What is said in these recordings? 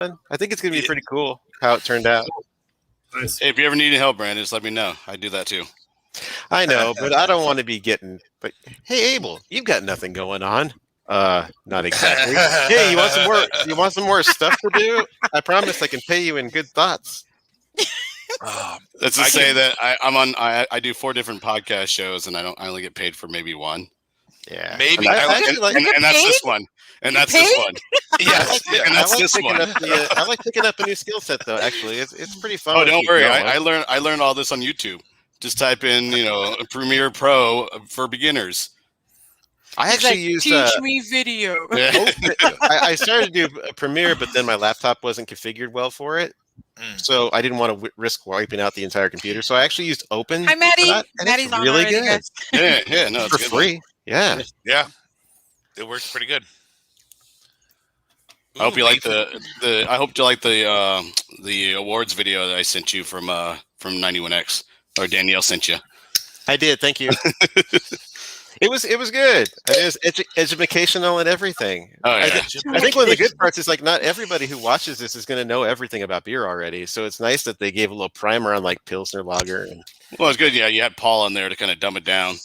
I think it's going to be pretty cool how it turned out. Nice. Hey, if you ever need any help, Brandon, just let me know. I do that too. I know, but I don't want to be getting. But hey, Abel, you've got nothing going on. Not exactly. Hey, you want some more? You want some more stuff to do? I promise I can pay you in good thoughts. Let's just say that I do 4 different podcast shows, and I only get paid for maybe one. Yeah, maybe. And that's this one. And that's this one. Yes, and that's this one. I like picking up a new skill set, though. Actually, it's pretty fun. Oh, don't worry. I learned all this on YouTube. Just type in, Premiere Pro for beginners. I actually used teach me video. Yeah. I started to do Premiere, but then my laptop wasn't configured well for it. So I didn't want to risk wiping out the entire computer. So I actually used Open. Hi, Maddie. Maddie's on really good. Guys. Yeah, no, for free. Yeah, it works pretty good. I hope you like the awards video that I sent you from 91X, or Danielle sent you. I did. Thank you. It was good. It was educational and everything. Oh, yeah. I think one of the good parts is like not everybody who watches this is going to know everything about beer already. So it's nice that they gave a little primer on like Pilsner Lager. Well, it's good. Yeah, you had Paul on there to kind of dumb it down.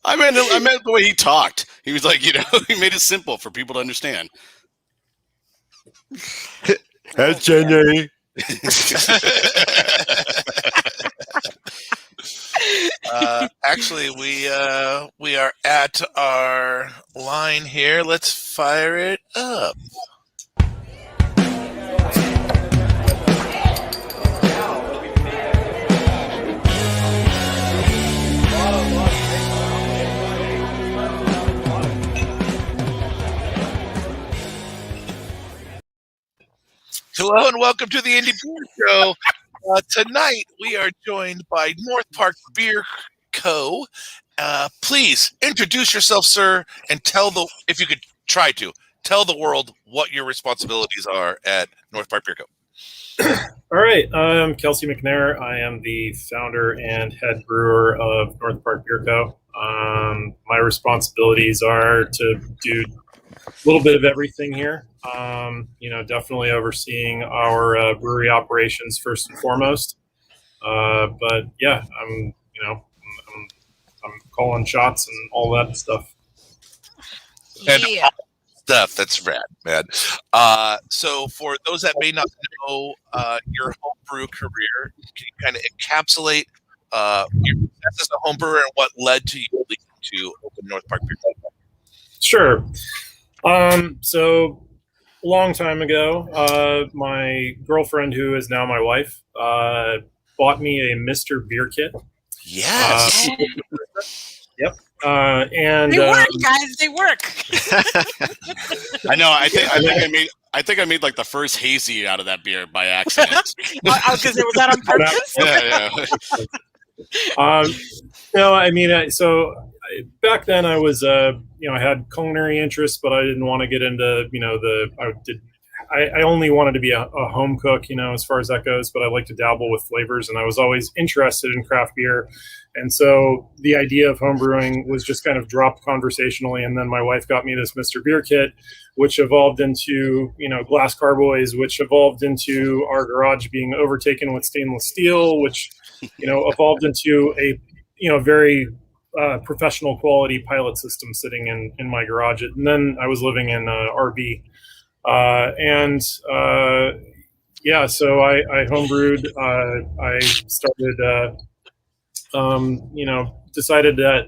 I meant the way he talked. He was like, he made it simple for people to understand. That's Jenny. Actually, we are at our line here. Let's fire it up. Hello and welcome to the Indie Beer Show. Tonight we are joined by North Park Beer Co. Please introduce yourself, sir, and if you could try to tell the world what your responsibilities are at North Park Beer Co. All right, I'm Kelsey McNair. I am the founder and head brewer of North Park Beer Co. My responsibilities are to do a little bit of everything here. Definitely overseeing our brewery operations first and foremost. But yeah, I'm calling shots and all that stuff. Yeah. Stuff that's rad, man. So for those that may not know your homebrew career, can you kind of encapsulate your success as a homebrewer and what led to you to open North Park Beer Co? Sure. So a long time ago, my girlfriend, who is now my wife, bought me a Mr. Beer kit. Yes. Yep. And they work, guys. They work. I know. I think I made like the first hazy out of that beer by accident. Because it was that on purpose. Yeah. No, I mean, so back then I was, I had culinary interests, but I didn't want to get into, I only wanted to be a home cook, as far as that goes, but I like to dabble with flavors, and I was always interested in craft beer. And so the idea of home brewing was just kind of dropped conversationally. And then my wife got me this Mr. Beer kit, which evolved into, glass carboys, which evolved into our garage being overtaken with stainless steel, which, evolved into a, very professional quality pilot system sitting in my garage. And then I was living in RV. So I homebrewed. I started, decided that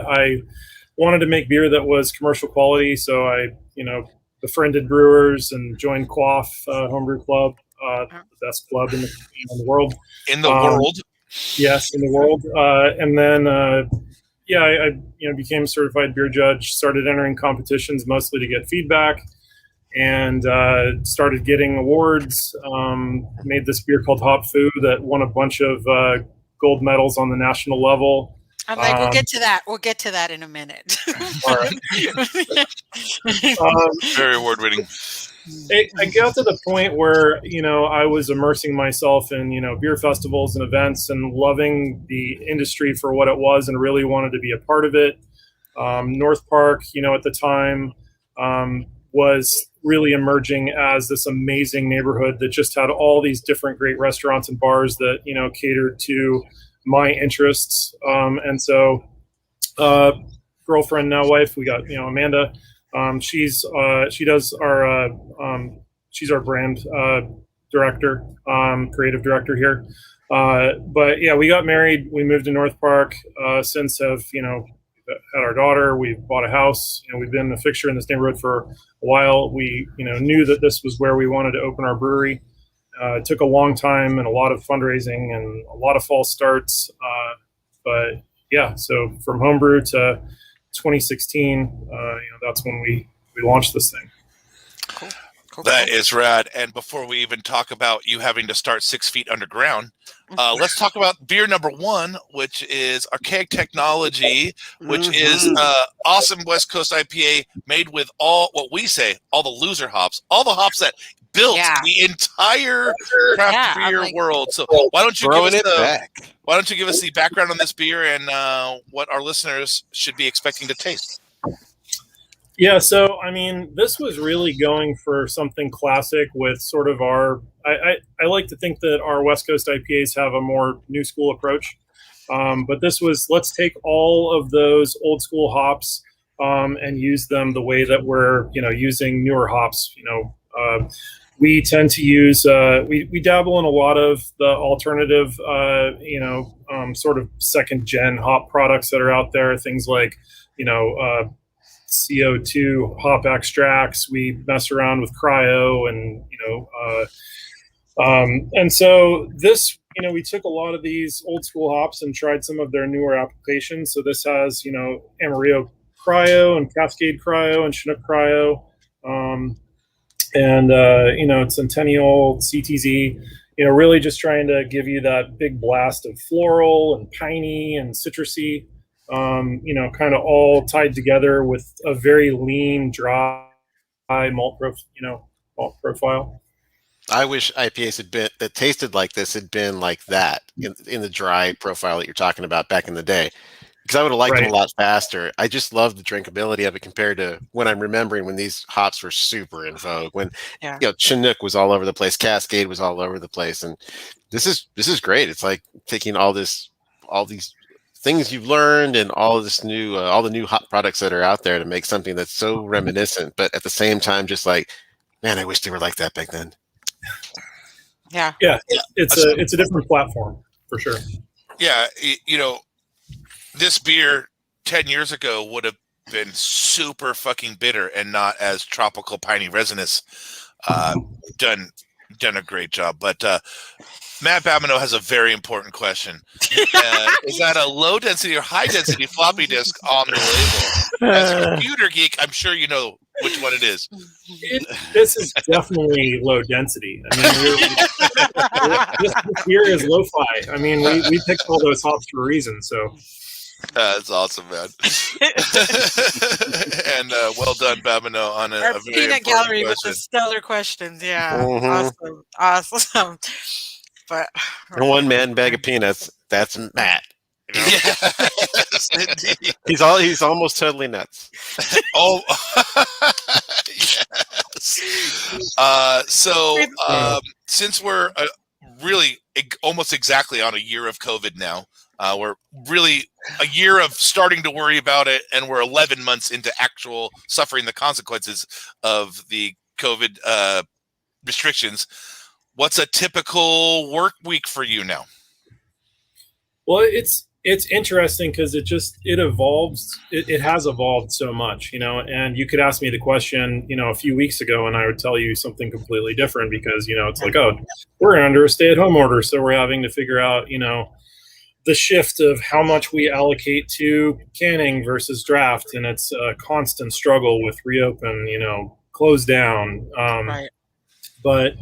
I wanted to make beer that was commercial quality. So I, befriended brewers and joined Quaff Homebrew Club, the best club in the world. In the world? Yes, in the world. And then, I became a certified beer judge, started entering competitions mostly to get feedback, and started getting awards. Made this beer called Hop Fu that won a bunch of gold medals on the national level. I'm like, we'll get to that. We'll get to that in a minute. All right. Very award-winning. I got to the point where, I was immersing myself in, beer festivals and events and loving the industry for what it was and really wanted to be a part of it. North Park, at the time, was really emerging as this amazing neighborhood that just had all these different great restaurants and bars that, catered to my interests. And so, girlfriend, now wife, we got, Amanda. She does our, she's our brand director, creative director here. But yeah, we got married. We moved to North Park. Since have had our daughter. We bought a house. We've been a fixture in this neighborhood for a while. We knew that this was where we wanted to open our brewery. It took a long time and a lot of fundraising and a lot of false starts. But yeah, so from homebrew to 2016, that's when we launched this thing. Cool. That is rad. And before we even talk about you having to start 6 feet underground, let's talk about beer number 1, which is Archaic Technology, which is awesome West Coast IPA made with all the loser hops, all the hops that built the entire craft beer world. So why don't you give us the background on this beer and what our listeners should be expecting to taste? Yeah, so I mean, this was really going for something classic with sort of I like to think that our West Coast IPAs have a more new school approach. But this was, let's take all of those old school hops and use them the way that we're, using newer hops. We tend to use, we dabble in a lot of the alternative, sort of second gen hop products that are out there. Things like, CO2 hop extracts. We mess around with cryo and so this, we took a lot of these old school hops and tried some of their newer applications. So this has, Amarillo cryo and Cascade cryo and Chinook cryo. Centennial CTZ, really just trying to give you that big blast of floral and piney and citrusy, kind of all tied together with a very lean, dry malt profile. I wish IPAs that tasted like this had been like that in the dry profile that you're talking about back in the day. Because I would have liked them a lot faster. I just love the drinkability of it compared to when I'm remembering when these hops were super in vogue. When Chinook was all over the place, Cascade was all over the place, and this is great. It's like taking all these things you've learned and all this new all the new hop products that are out there to make something that's so reminiscent, but at the same time, just like, man, I wish they were like that back then. Yeah. It's a different platform for sure. Yeah, this beer 10 years ago would have been super fucking bitter and not as tropical piney resinous. Done a great job. But Matt Babineau has a very important question. Is that a low density or high density floppy disk on the label? As a computer geek, I'm sure you know which one it is. This is definitely low density. I mean, this beer is lo-fi. I mean, we picked all those hops for a reason. So that's awesome, man. And well done, Babineau, on a very peanut gallery question. with the stellar questions. Yeah, awesome. But one man bag of peanuts. That's Matt. Yes, indeed. He's almost totally nuts. Oh, yes. Since we're really almost exactly on a year of COVID now, we're really a year of starting to worry about it, and we're 11 months into actual suffering the consequences of the COVID restrictions. What's a typical work week for you now? Well, it's interesting because it evolves. It has evolved so much, and you could ask me the question, a few weeks ago, and I would tell you something completely different because, it's like, oh, we're under a stay-at-home order. So we're having to figure out, the shift of how much we allocate to canning versus draft. And it's a constant struggle with reopen, close down. right. But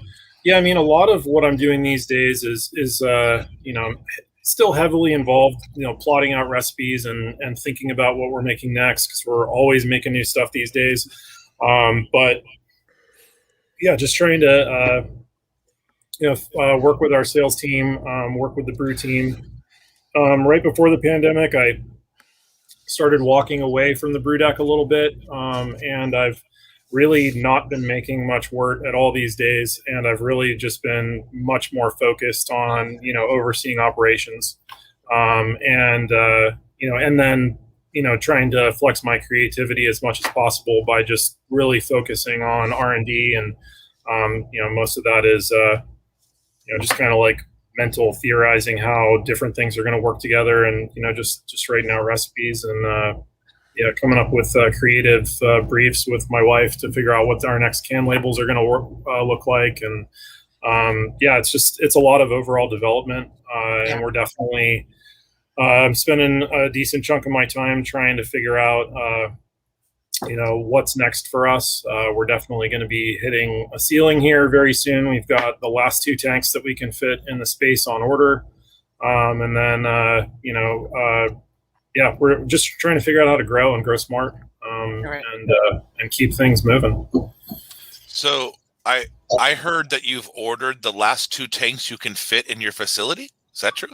yeah, I mean, a lot of what I'm doing these days is still heavily involved, plotting out recipes and thinking about what we're making next, because we're always making new stuff these days. But yeah, just trying to, work with our sales team, work with the brew team. Right before the pandemic, I started walking away from the brew deck a little bit. And I've really not been making much wort at all these days, and I've really just been much more focused on overseeing operations, and then trying to flex my creativity as much as possible by just really focusing on R&D, and most of that is just kind of like mental theorizing how different things are going to work together, and just writing out recipes, and coming up with creative briefs with my wife to figure out what our next can labels are going to look like. And it's a lot of overall development, and we're definitely I'm spending a decent chunk of my time trying to figure out what's next for us. We're definitely going to be hitting a ceiling here very soon. We've got the last 2 tanks that we can fit in the space on order, and then we're just trying to figure out how to grow and grow smart, and keep things moving. So I heard that you've ordered the last 2 tanks you can fit in your facility. Is that true?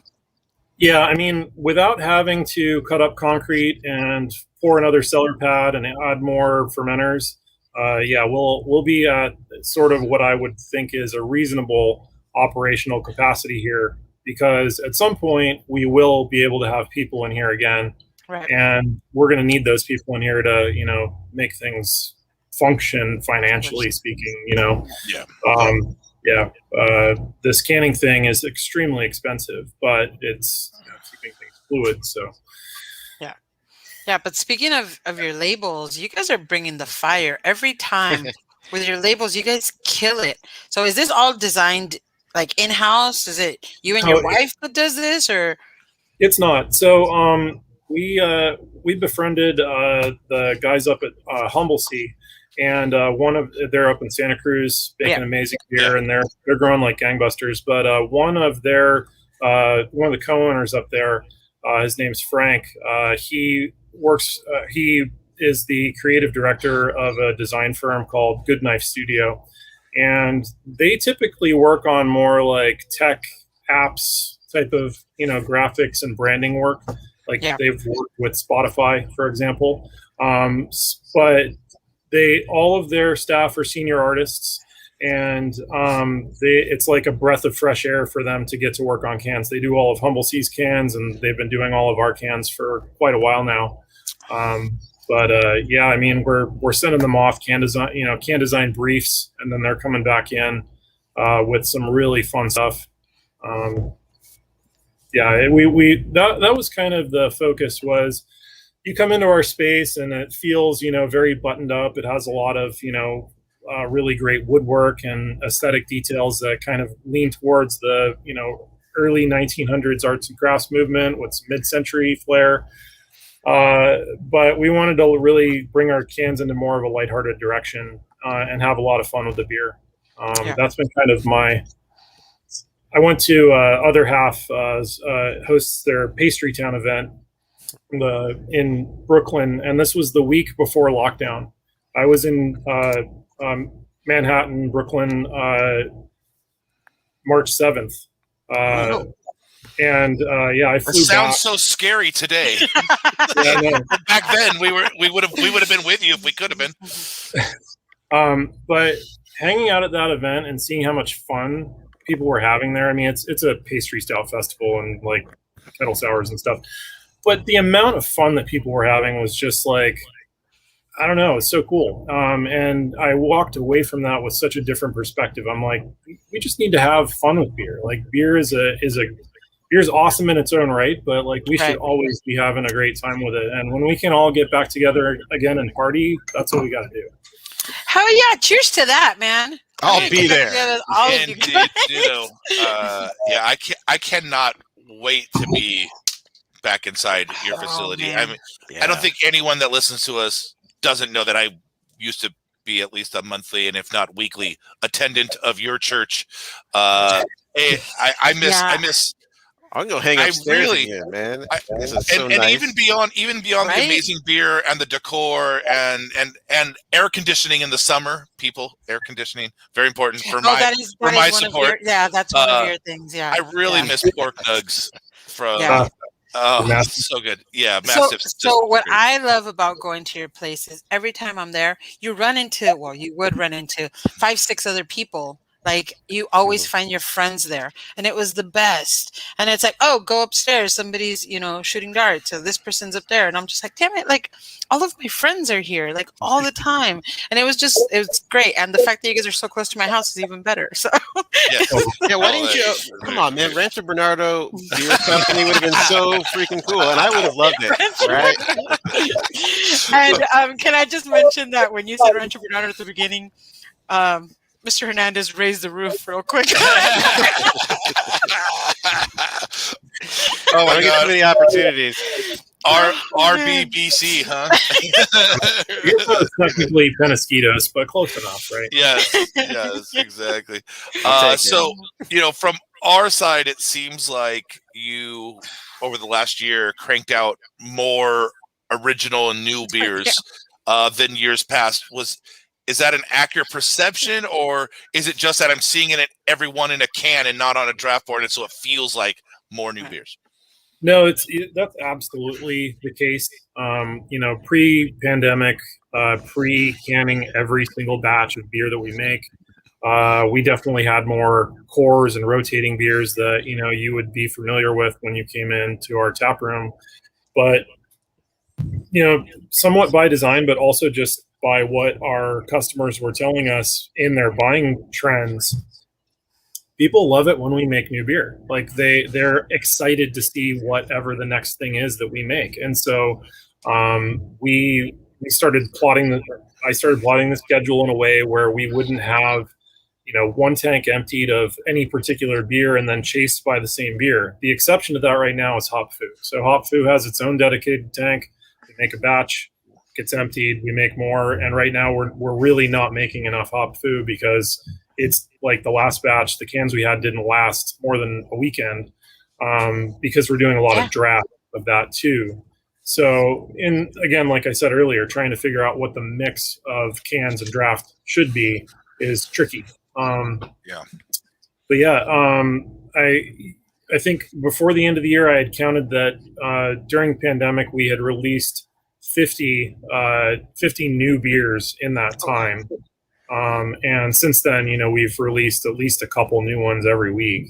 Yeah, I mean, without having to cut up concrete and pour another cellar pad and add more fermenters, we'll be at sort of what I would think is a reasonable operational capacity here, because at some point we will be able to have people in here again, Right. and we're going to need those people in here to make things function financially speaking. This canning thing is extremely expensive, but it's keeping things fluid. So Yeah, but speaking of your labels, you guys are bringing the fire every time with your labels. You guys kill it. So is this all designed like in-house? Is it you and your wife that does this, or? It's not. So we befriended the guys up at Humble Sea, and they're up in Santa Cruz making amazing beer, and they're growing like gangbusters. But one of the co-owners up there, his name's Frank. He is the creative director of a design firm called Good Knife Studio, and they typically work on more like tech apps type of graphics and branding work. They've worked with Spotify, for example, but all of their staff are senior artists, and it's like a breath of fresh air for them to get to work on cans. They do all of Humble Sea's cans, and they've been doing all of our cans for quite a while now. I mean, we're sending them off can design briefs, and then they're coming back in with some really fun stuff. That was kind of the focus. Was you come into our space and it feels very buttoned up. It has a lot of really great woodwork and aesthetic details that kind of lean towards the early 1900s arts and crafts movement with some mid-century flair. But we wanted to really bring our cans into more of a lighthearted direction, and have a lot of fun with the beer. That's been kind of I went to Other Half hosts their Pastry Town event in Brooklyn, and this was the week before lockdown. I was in Manhattan, Brooklyn, March 7th. And I flew It sounds back. so scary today. Back then, we would have been with you if we could have been. But hanging out at that event and seeing how much fun people were having there. I mean, it's a pastry style festival and like kettle sours and stuff. But the amount of fun that people were having was just like, I don't know, it's so cool. And I walked away from that with such a different perspective. I'm like, we just need to have fun with beer. Like beer is awesome in its own right, but like we should always be having a great time with it. And when we can all get back together again and party, that's what we got to do. Hell yeah! Cheers to that, man. I'll be there. I cannot wait to be back inside your facility. Man. I mean, I don't think anyone that listens to us doesn't know that I used to be at least a monthly and if not weekly attendant of your church. I miss. I'm gonna hang upstairs again, man. This is so nice. Even beyond the amazing beer and the decor and air conditioning in the summer, air conditioning very important for my support. That's one of your things. Yeah, I really miss pork nugs from Oh, Massive. so good. Yeah, So, massive. so what I love about going to your place is every time I'm there, you would run into 5, 6 other people. Like you always find your friends there, and it was the best. And it's like, oh, go upstairs. Somebody's, shooting darts. So this person's up there, and I'm just like, damn it! Like all of my friends are here, like all the time. And it was great. And the fact that you guys are so close to my house is even better. So Yeah, why didn't you? Come on, man. Rancho Bernardo Beer Company would have been so freaking cool, and I would have loved it, right? And can I just mention that when you said Rancho Bernardo at the beginning, Mr. Hernandez raised the roof real quick. Oh my God! Too many opportunities. RBBC, huh? It's technically Penasquitos, but close enough, right? Yes, exactly. I'll take So, from our side, it seems like you, over the last year, cranked out more original and new beers than years past. Is that an accurate perception, or is it just that I'm seeing every one in a can and not on a draft board, and so it feels like more new beers? No, that's absolutely the case. Pre-pandemic, pre-canning every single batch of beer that we make, we definitely had more cores and rotating beers that you would be familiar with when you came into our tap room. But somewhat by design, but also just by what our customers were telling us in their buying trends. People love it when we make new beer. Like they're excited to see whatever the next thing is that we make. And so we started plotting I started plotting the schedule in a way where we wouldn't have one tank emptied of any particular beer and then chased by the same beer. The exception to that right now is Hop Fu. So Hop Fu has its own dedicated tank. We make a batch, gets emptied, we make more, and right now we're really not making enough Hop Fu because it's like the last batch, the cans we had didn't last more than a weekend because we're doing a lot of draft of that too. So, again, like I said earlier, trying to figure out what the mix of cans and draft should be is tricky. But I think before the end of the year, I had counted that during the pandemic, we had released 50 new beers in that time. And since then, we've released at least a couple new ones every week.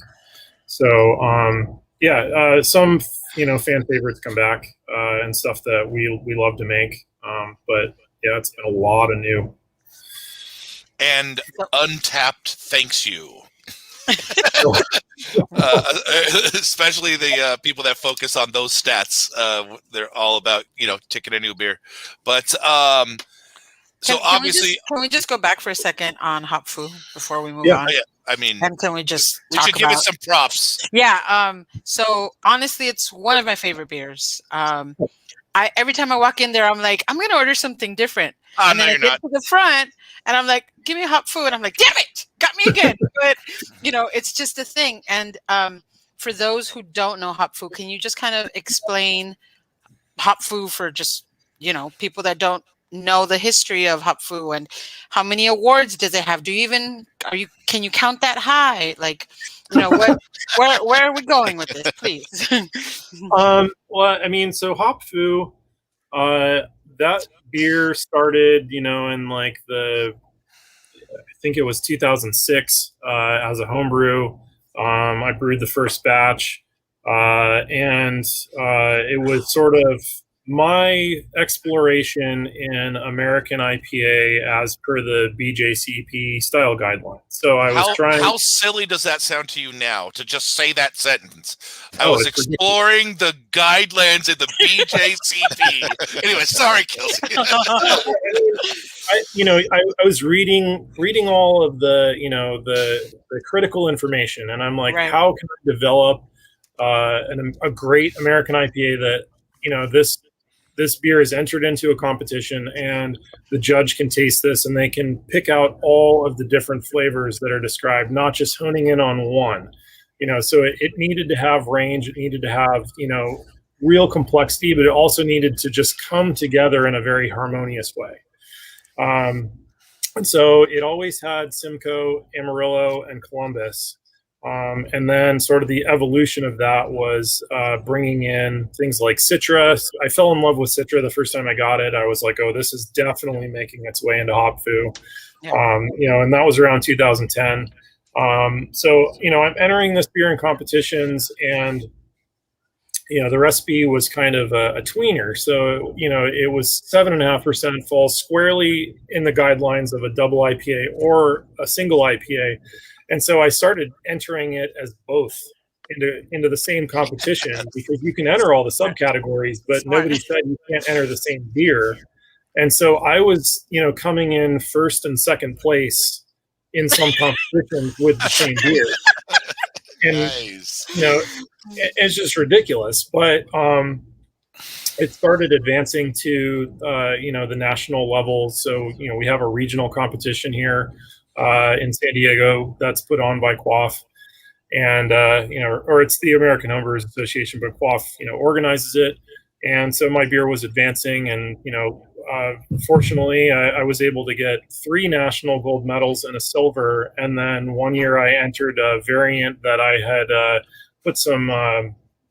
So, some, fan favorites come back and stuff that we love to make. But yeah, it's been a lot of new. And Untapped thanks you. Especially the people that focus on those stats. They're all about, ticking a new beer. But so obviously, can we just go back for a second on Hop Fu before we move on? Yeah, I mean, and can we just should give it some props? Yeah. So honestly, it's one of my favorite beers. Every time I walk in there, I'm like, I'm going to order something different. And then I get to the front, and I'm like, give me a Hop Fu, and I'm like, damn it, got me again. But it's just a thing. And for those who don't know Hop Fu, can you just kind of explain Hop Fu for just people that don't know the history of Hop Fu, and how many awards does it have? Can you count that high? Like, where are we going with this, please? Well, I mean, so Hop Fu, that beer started, in like I think it was 2006 as a homebrew. I brewed the first batch, and it was sort of my exploration in American IPA as per the BJCP style guidelines. So I was trying. How silly does that sound to you now to just say that sentence? I was exploring the guidelines in the BJCP. Anyway, sorry, Kelsey. I was reading all of the the critical information, and I'm like, how can I develop a great American IPA that this beer is entered into a competition and the judge can taste this and they can pick out all of the different flavors that are described, not just honing in on one. So it needed to have range, it needed to have real complexity, but it also needed to just come together in a very harmonious way. And so it always had Simcoe, Amarillo, and Columbus. And then sort of the evolution of that was bringing in things like Citra. I fell in love with Citra the first time I got it. I was like, oh, this is definitely making its way into hop fu. And that was around 2010. So, I'm entering this beer in competitions, and the recipe was kind of a tweener. So, it was 7.5%, falls squarely in the guidelines of a double IPA or a single IPA. And so I started entering it as both into the same competition, because you can enter all the subcategories, but nobody said you can't enter the same beer. And so I was, coming in first and second place in some competitions with the same beer. And, Nice. it's just ridiculous. But it started advancing to, the national level. So, we have a regional competition here in San Diego that's put on by Quaff. And, or it's the American Homebrewers Association, but Quaff, organizes it. And so my beer was advancing, and, fortunately, I was able to get 3 national gold medals and a silver. And then one year I entered a variant that I had put some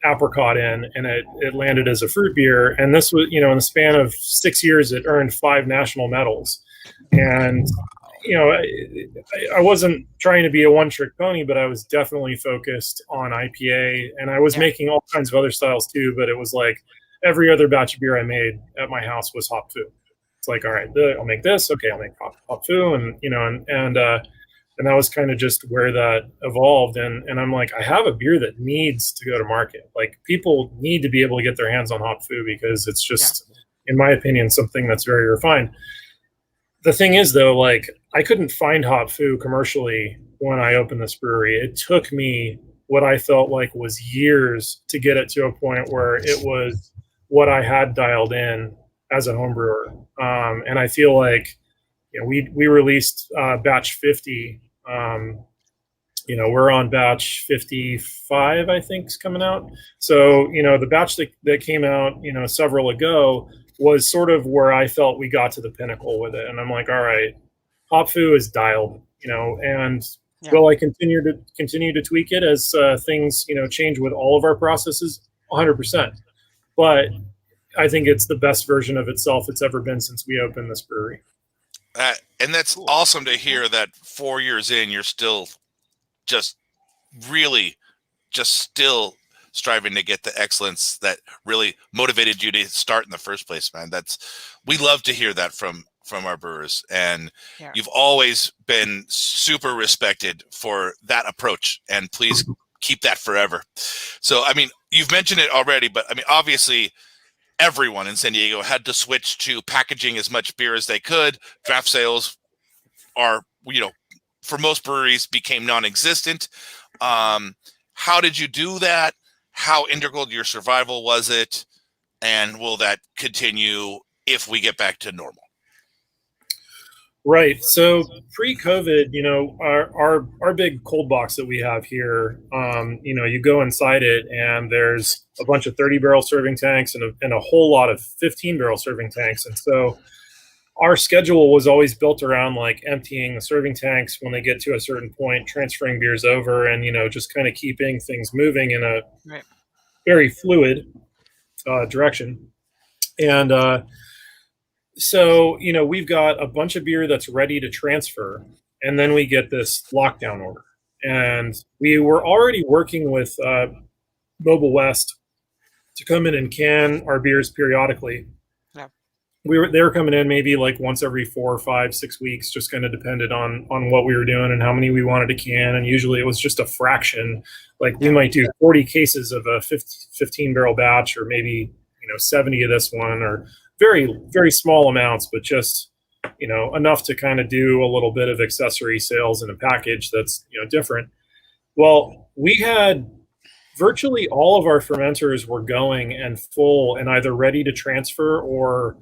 apricot in, and it landed as a fruit beer. And this was, in the span of 6 years, it earned 5 national medals. And, I wasn't trying to be a one-trick pony, but I was definitely focused on IPA, and I was making all kinds of other styles too. But it was like every other batch of beer I made at my house was hop fu. It's like, all right, I'll make this. Okay, I'll make hop fu, and and that was kind of just where that evolved. And I'm like, I have a beer that needs to go to market. Like, people need to be able to get their hands on hop fu, because it's just, in my opinion, something that's very refined. The thing is, though, like, I couldn't find hop fu commercially when I opened this brewery. It took me what I felt like was years to get it to a point where it was what I had dialed in as a home brewer. And I feel like, we released batch 50. We're on batch 55, I think, is coming out. So, the batch that came out, several ago, was sort of where I felt we got to the pinnacle with it. And I'm like, all right, hop fu is dialed, and will I continue to tweak it as things, change with all of our processes? 100%. But I think it's the best version of itself it's ever been since we opened this brewery. And that's awesome to hear that 4 years in, you're still just really still striving to get the excellence that really motivated you to start in the first place, man. We love to hear that from our brewers, and you've always been super respected for that approach, and please keep that forever. So, I mean, you've mentioned it already, but I mean, obviously everyone in San Diego had to switch to packaging as much beer as they could. Draft sales are, for most breweries, became non-existent. How did you do that? How integral to your survival was it? And will that continue if we get back to normal? Right. So pre-COVID, our big cold box that we have here, you go inside it, and there's a bunch of 30-barrel serving tanks and a whole lot of 15-barrel serving tanks. And so our schedule was always built around like emptying the serving tanks when they get to a certain point, transferring beers over, and, just kind of keeping things moving in a very fluid direction. And so, we've got a bunch of beer that's ready to transfer, and then we get this lockdown order. And we were already working with Mobile West to come in and can our beers periodically. They were coming in maybe like once every 4 or 5, 6 weeks, just kind of depended on what we were doing and how many we wanted to can. And usually it was just a fraction. Like, we might do 40 cases of a 15 barrel batch, or maybe, 70 of this one, or very, very small amounts, but just, enough to kind of do a little bit of accessory sales in a package that's, different. Well, we had virtually all of our fermenters were going and full and either ready to transfer, or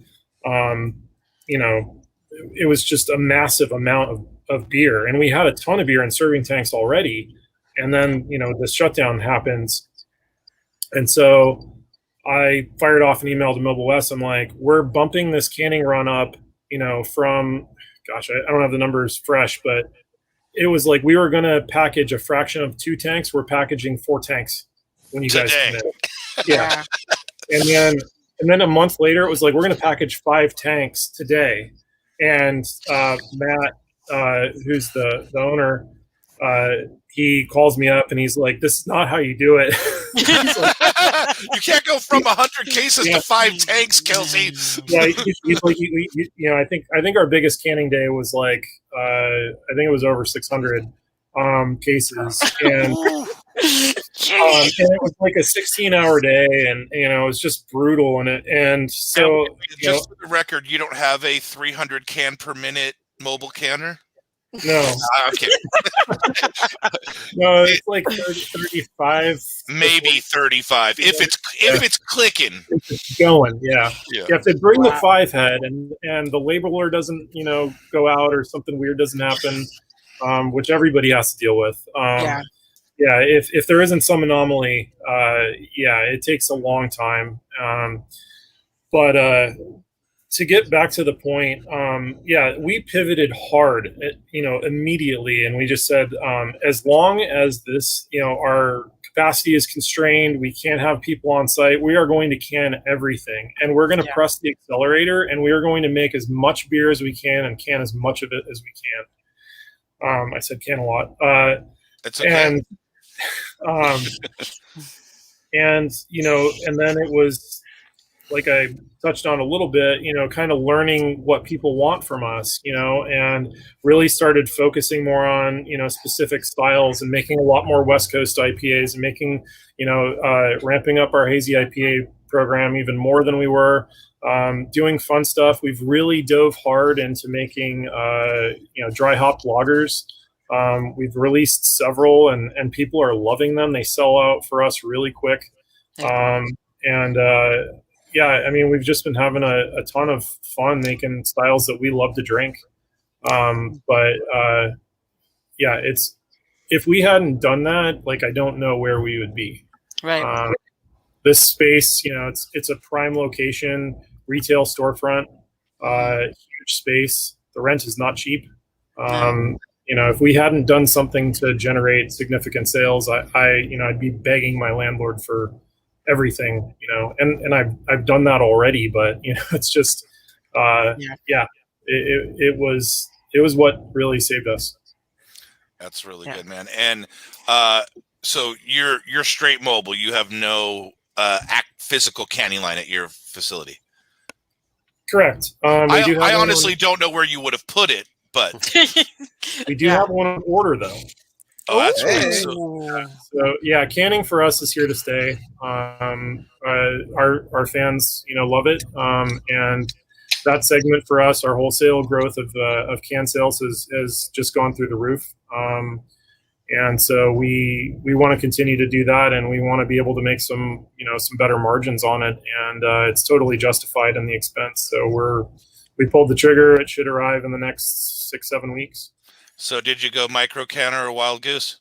it was just a massive amount of beer. And we had a ton of beer in serving tanks already. And then, the shutdown happens. And so I fired off an email to Mobile West. I'm like, we're bumping this canning run up, from, gosh, I don't have the numbers fresh, but it was like we were going to package a fraction of 2 tanks. We're packaging 4 tanks when you guys Today. come in. Yeah. And then a month later, it was like, we're going to package 5 tanks today. And Matt, who's the owner, he calls me up and he's like, this is not how you do it. You can't go from 100 cases to 5 tanks, Kelsey. Yeah, he's like, you know, I think our biggest canning day was like, I think it was over 600 cases, and it was like a 16-hour day, and you know, it was just brutal in it. And so, just for the record, you don't have a 300 can per minute mobile canner? No. Okay. No, it's like 35. Maybe 35. If it's clicking. It's going, yeah. If they bring the 5 head and the labeler doesn't, you know, go out or something weird doesn't happen, which everybody has to deal with. If there isn't some anomaly, it takes a long time. But to get back to the point, we pivoted hard, immediately, and we just said, as long as this, our capacity is constrained, we can't have people on site, we are going to can everything, and we're going to press the accelerator, and we are going to make as much beer as we can and can as much of it as we can. I said can a lot. That's okay. And then it was, like I touched on a little bit, kind of learning what people want from us, and really started focusing more on, specific styles and making a lot more West Coast IPAs and making, ramping up our Hazy IPA program even more than we were, doing fun stuff. We've really dove hard into making, dry hop lagers. We've released several and people are loving them. They sell out for us really quick. I mean, we've just been having a ton of fun making styles that we love to drink. It's, if we hadn't done that, like, I don't know where we would be. Right. This space, it's a prime location, retail storefront, huge space. The rent is not cheap. If we hadn't done something to generate significant sales, I'd be begging my landlord for everything, and I've done that already, but it's just it was what really saved us. That's really good, man. And so you're straight mobile, you have no physical canning line at your facility? Correct. I honestly don't know where you would have put it, but we do have one on order though. Oh, that's right. So canning for us is here to stay. Our fans, love it. And that segment for us, our wholesale growth of can sales has just gone through the roof. And so we want to continue to do that, and we want to be able to make some better margins on it. And it's totally justified in the expense. So we pulled the trigger. It should arrive in the next 6-7 weeks. So did you go micro canner or wild goose?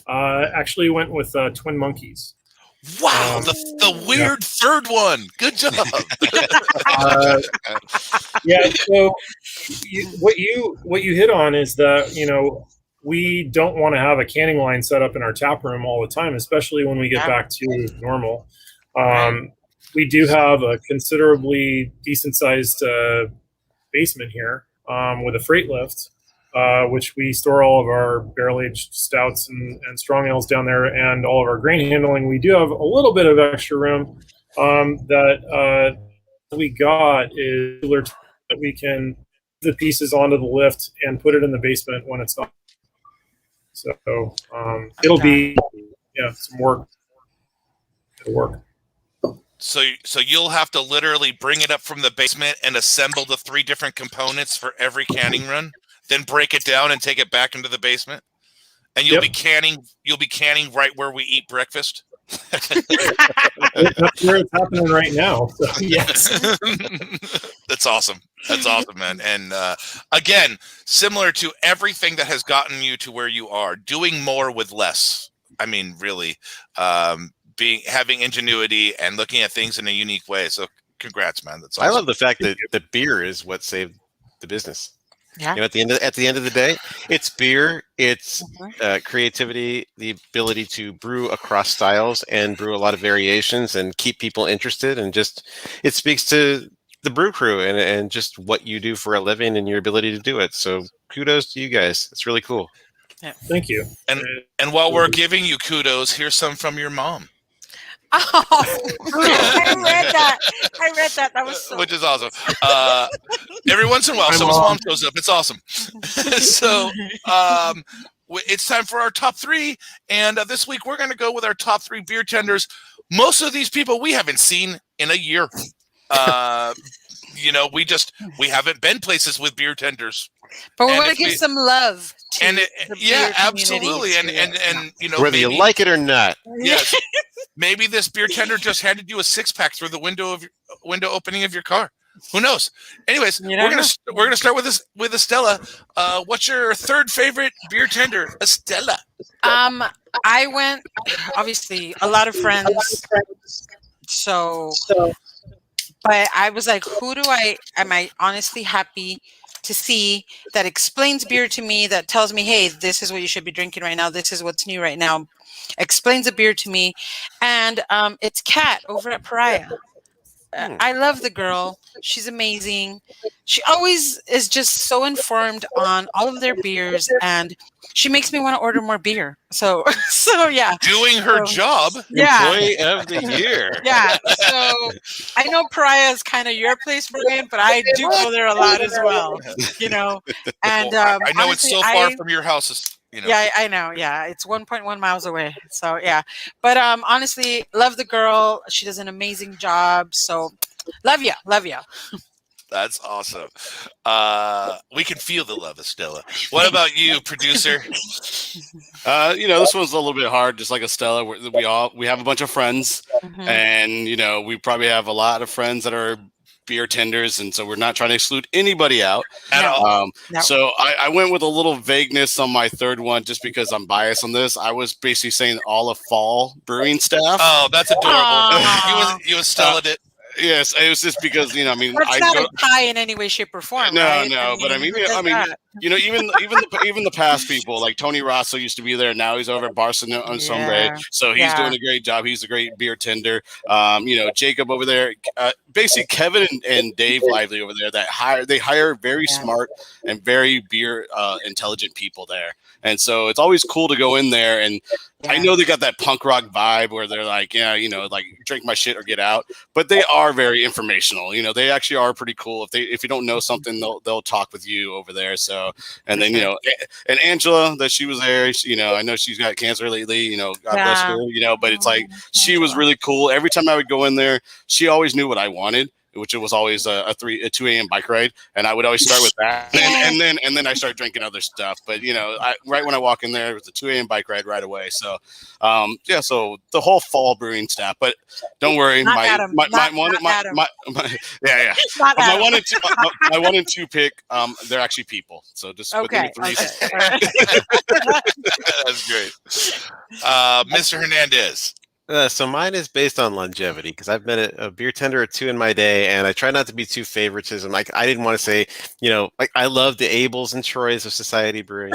Actually went with Twin Monkeys. Wow, the weird third one. Good job. So what you hit on is that we don't want to have a canning line set up in our tap room all the time, especially when we get back to normal. We do have a considerably decent sized basement here with a freight lift. Which we store all of our barrel-aged stouts and strong ales down there, and all of our grain handling. We do have a little bit of extra room that we got is that we can put the pieces onto the lift and put it in the basement when it's not. So it'll be some work. It'll work. So you'll have to literally bring it up from the basement and assemble the 3 different components for every canning run. Then break it down and take it back into the basement, and you'll be canning. You'll be canning right where we eat breakfast. That's where it's happening right now. So, yes, that's awesome. That's awesome, man. And again, similar to everything that has gotten you to where you are, doing more with less. I mean, really, having ingenuity and looking at things in a unique way. So, congrats, man. That's awesome. I love the fact that the beer is what saved the business. Yeah. At the end of the day, it's beer, it's Mhm. creativity, the ability to brew across styles and brew a lot of variations and keep people interested, and just it speaks to the brew crew and just what you do for a living and your ability to do it. So kudos to you guys. It's really cool. Yeah. Thank you. And while we're giving you kudos, here's some from your mom. Oh, I read that. I read that. That was so. Which is awesome. Every once in a while, My someone's mom. mom shows up. It's awesome. So it's time for our top three. And this week, we're going to go with our top 3 beer tenders. Most of these people we haven't seen in a year. We haven't been places with beer tenders. But we And want to if give we- some love to And the yeah, beer absolutely. community. And Whether maybe, you like it or not. yes, maybe this beer tender just had to do a 6-pack through the window opening of your car. Who knows? Anyways, You never we're gonna start with Estella. What's your third favorite beer tender, Estella? I went obviously a lot of friends. So, but I was like, am I honestly happy to see that explains beer to me, that tells me, hey, this is what you should be drinking right now. This is what's new right now. Explains a beer to me. And it's Kat over at Pariah. I love the girl. She's amazing. She always is just so informed on all of their beers, and she makes me want to order more beer. So yeah. Doing her job. Yeah. Employee of the year. Yeah. So I know Pariah is kind of your place, Brian, but I do go there a lot as well. And Well, I know honestly, it's so far from your houses. Yeah, I know. Yeah, it's 1.1 miles away. So yeah, but honestly, love the girl. She does an amazing job. So love ya. That's awesome. We can feel the love, Estella. What about you, producer? This one's a little bit hard, just like Estella. We have a bunch of friends, Mhm. and we probably have a lot of friends that are beer tenders, and so we're not trying to exclude anybody out At No. all. No. So I went with a little vagueness on my third one, just because I'm biased on this. I was basically saying all of fall brewing staff. Oh, that's adorable. Aw. You Estella it. Yes, it was just because That's I not go. a tie in any way, shape, or form. No, right? no, but who does that? even the past people like Tony Rosso used to be there. Now he's over at Barcelona on Sombre, so he's Yeah. doing a great job. He's a great beer tender. Jacob over there, basically Kevin and Dave Lively over there. They hire very Yeah. smart and very beer intelligent people there, and so it's always cool to go in there. And I know they got that punk rock vibe where they're like, like drink my shit or get out, but they are very informational. They actually are pretty cool. If you don't know something, they'll talk with you over there. So, and then and Angela, that she was there. I know she's got cancer lately. God bless her. But it's like she was really cool. Every time I would go in there, she always knew what I wanted, which it was always a 2 a.m. bike ride, and I would always start with that, and then I start drinking other stuff. But right when I walk in there, it was a 2 a.m. bike ride right away. So, so the whole fall brewing staff. But don't worry, Not my Adam. my Not one Adam. my yeah. Not My Adam. my 1 and 2 pick, they're actually people. So just put them Okay. at 3. Okay. All right. That's great. Mr. Hernandez. So mine is based on longevity, because I've been a beer tender or 2 in my day, and I try not to be too favoritism. Like, I didn't want to say, I love the Abels and Troys of Society Brewing.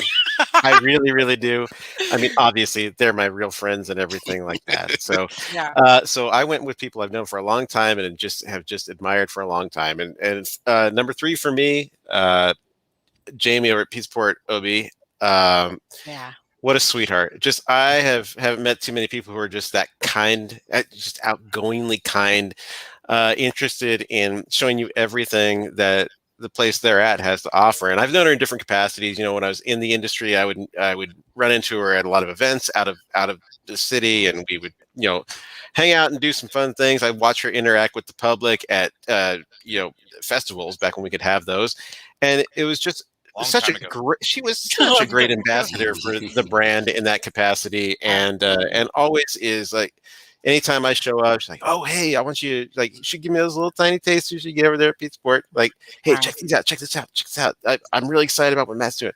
I really, really do. I mean, obviously, they're my real friends and everything like that. So, Yeah. so I went with people I've known for a long time and have just admired for a long time. And number 3 for me, Jamie over at Peaceport Obi. Yeah. What a sweetheart. I haven't met too many people who are just that kind, just outgoingly kind, interested in showing you everything that the place they're at has to offer. And I've known her in different capacities. When I was in the industry, I would run into her at a lot of events out of the city, and we would, hang out and do some fun things. I'd watch her interact with the public at festivals back when we could have those. And it was just she was such a great ambassador for the brand in that capacity, and always is like, anytime I show up, she's like, oh, hey, I want you, like, you should give me those little tiny tasters you get over there at Peaceport. Like, hey, check this out. I'm really excited about what Matt's doing.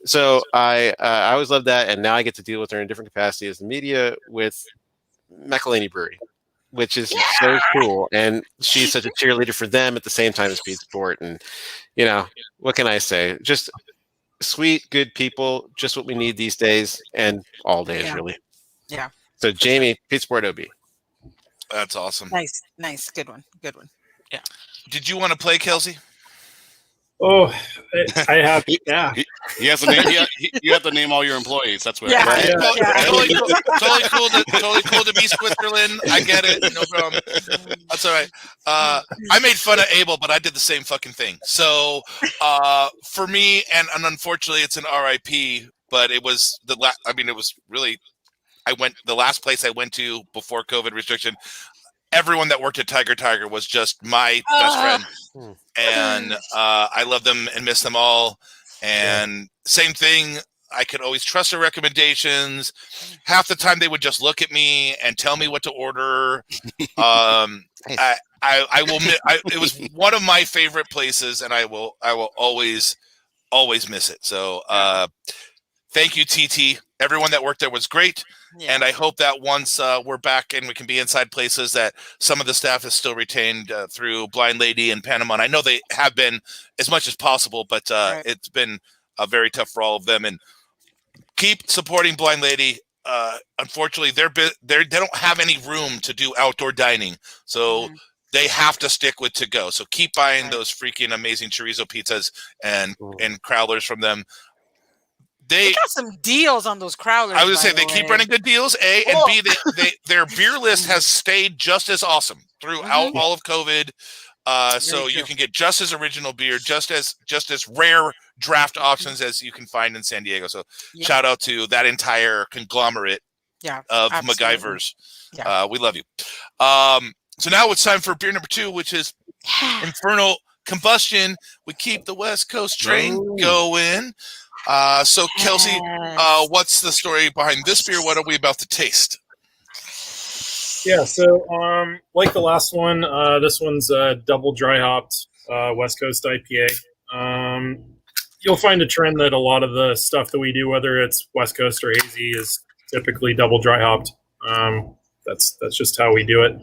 So I always loved that, and now I get to deal with her in different capacities as the media with McElhaney Brewery. which is so cool. And she's such a cheerleader for them at the same time as Speed Sport. And, what can I say? Just sweet, good people, just what we need these days and all days, really. Yeah. So, Jamie, Speed Sport OB. That's awesome. Nice. Good one. Yeah. Did you want to play, Kelsey? Oh, I have. Yeah. You have to name. You have to name all your employees. That's what. Yeah. Right? Totally cool to be Switzerland. I get it. No problem. That's all right. I made fun of Abel, but I did the same fucking thing. So for me, and unfortunately, it's an RIP. But it was it was really. The last place I went to before COVID restriction. Everyone that worked at Tiger was just my best friend, and I love them and miss them all. And same thing, I could always trust their recommendations. Half the time, they would just look at me and tell me what to order. I will. It was one of my favorite places, and I will always miss it. So, thank you, TT. Everyone that worked there was great. Yeah. And I hope that once we're back and we can be inside places that some of the staff is still retained through Blind Lady and Panama. And I know they have been as much as possible, but it's been very tough for all of them. And keep supporting Blind Lady. Unfortunately, they don't have any room to do outdoor dining, so they have to stick with to go. So keep buying those freaking amazing chorizo pizzas and crowlers from them. They got some deals on those crowlers. I was gonna say they keep running good deals. A and B, their beer list has stayed just as awesome throughout all of COVID. So you can get just as original beer, just as rare draft options as you can find in San Diego. So shout out to that entire conglomerate of MacGyvers. Yeah. We love you. So now it's time for beer number 2, which is Infernal Combustion. We keep the West Coast train going. So Kelsey, what's the story behind this beer? What are we about to taste? Yeah, so like the last one, this one's double dry hopped West Coast IPA. You'll find a trend that a lot of the stuff that we do, whether it's West Coast or Hazy, is typically double dry hopped. That's just how we do it.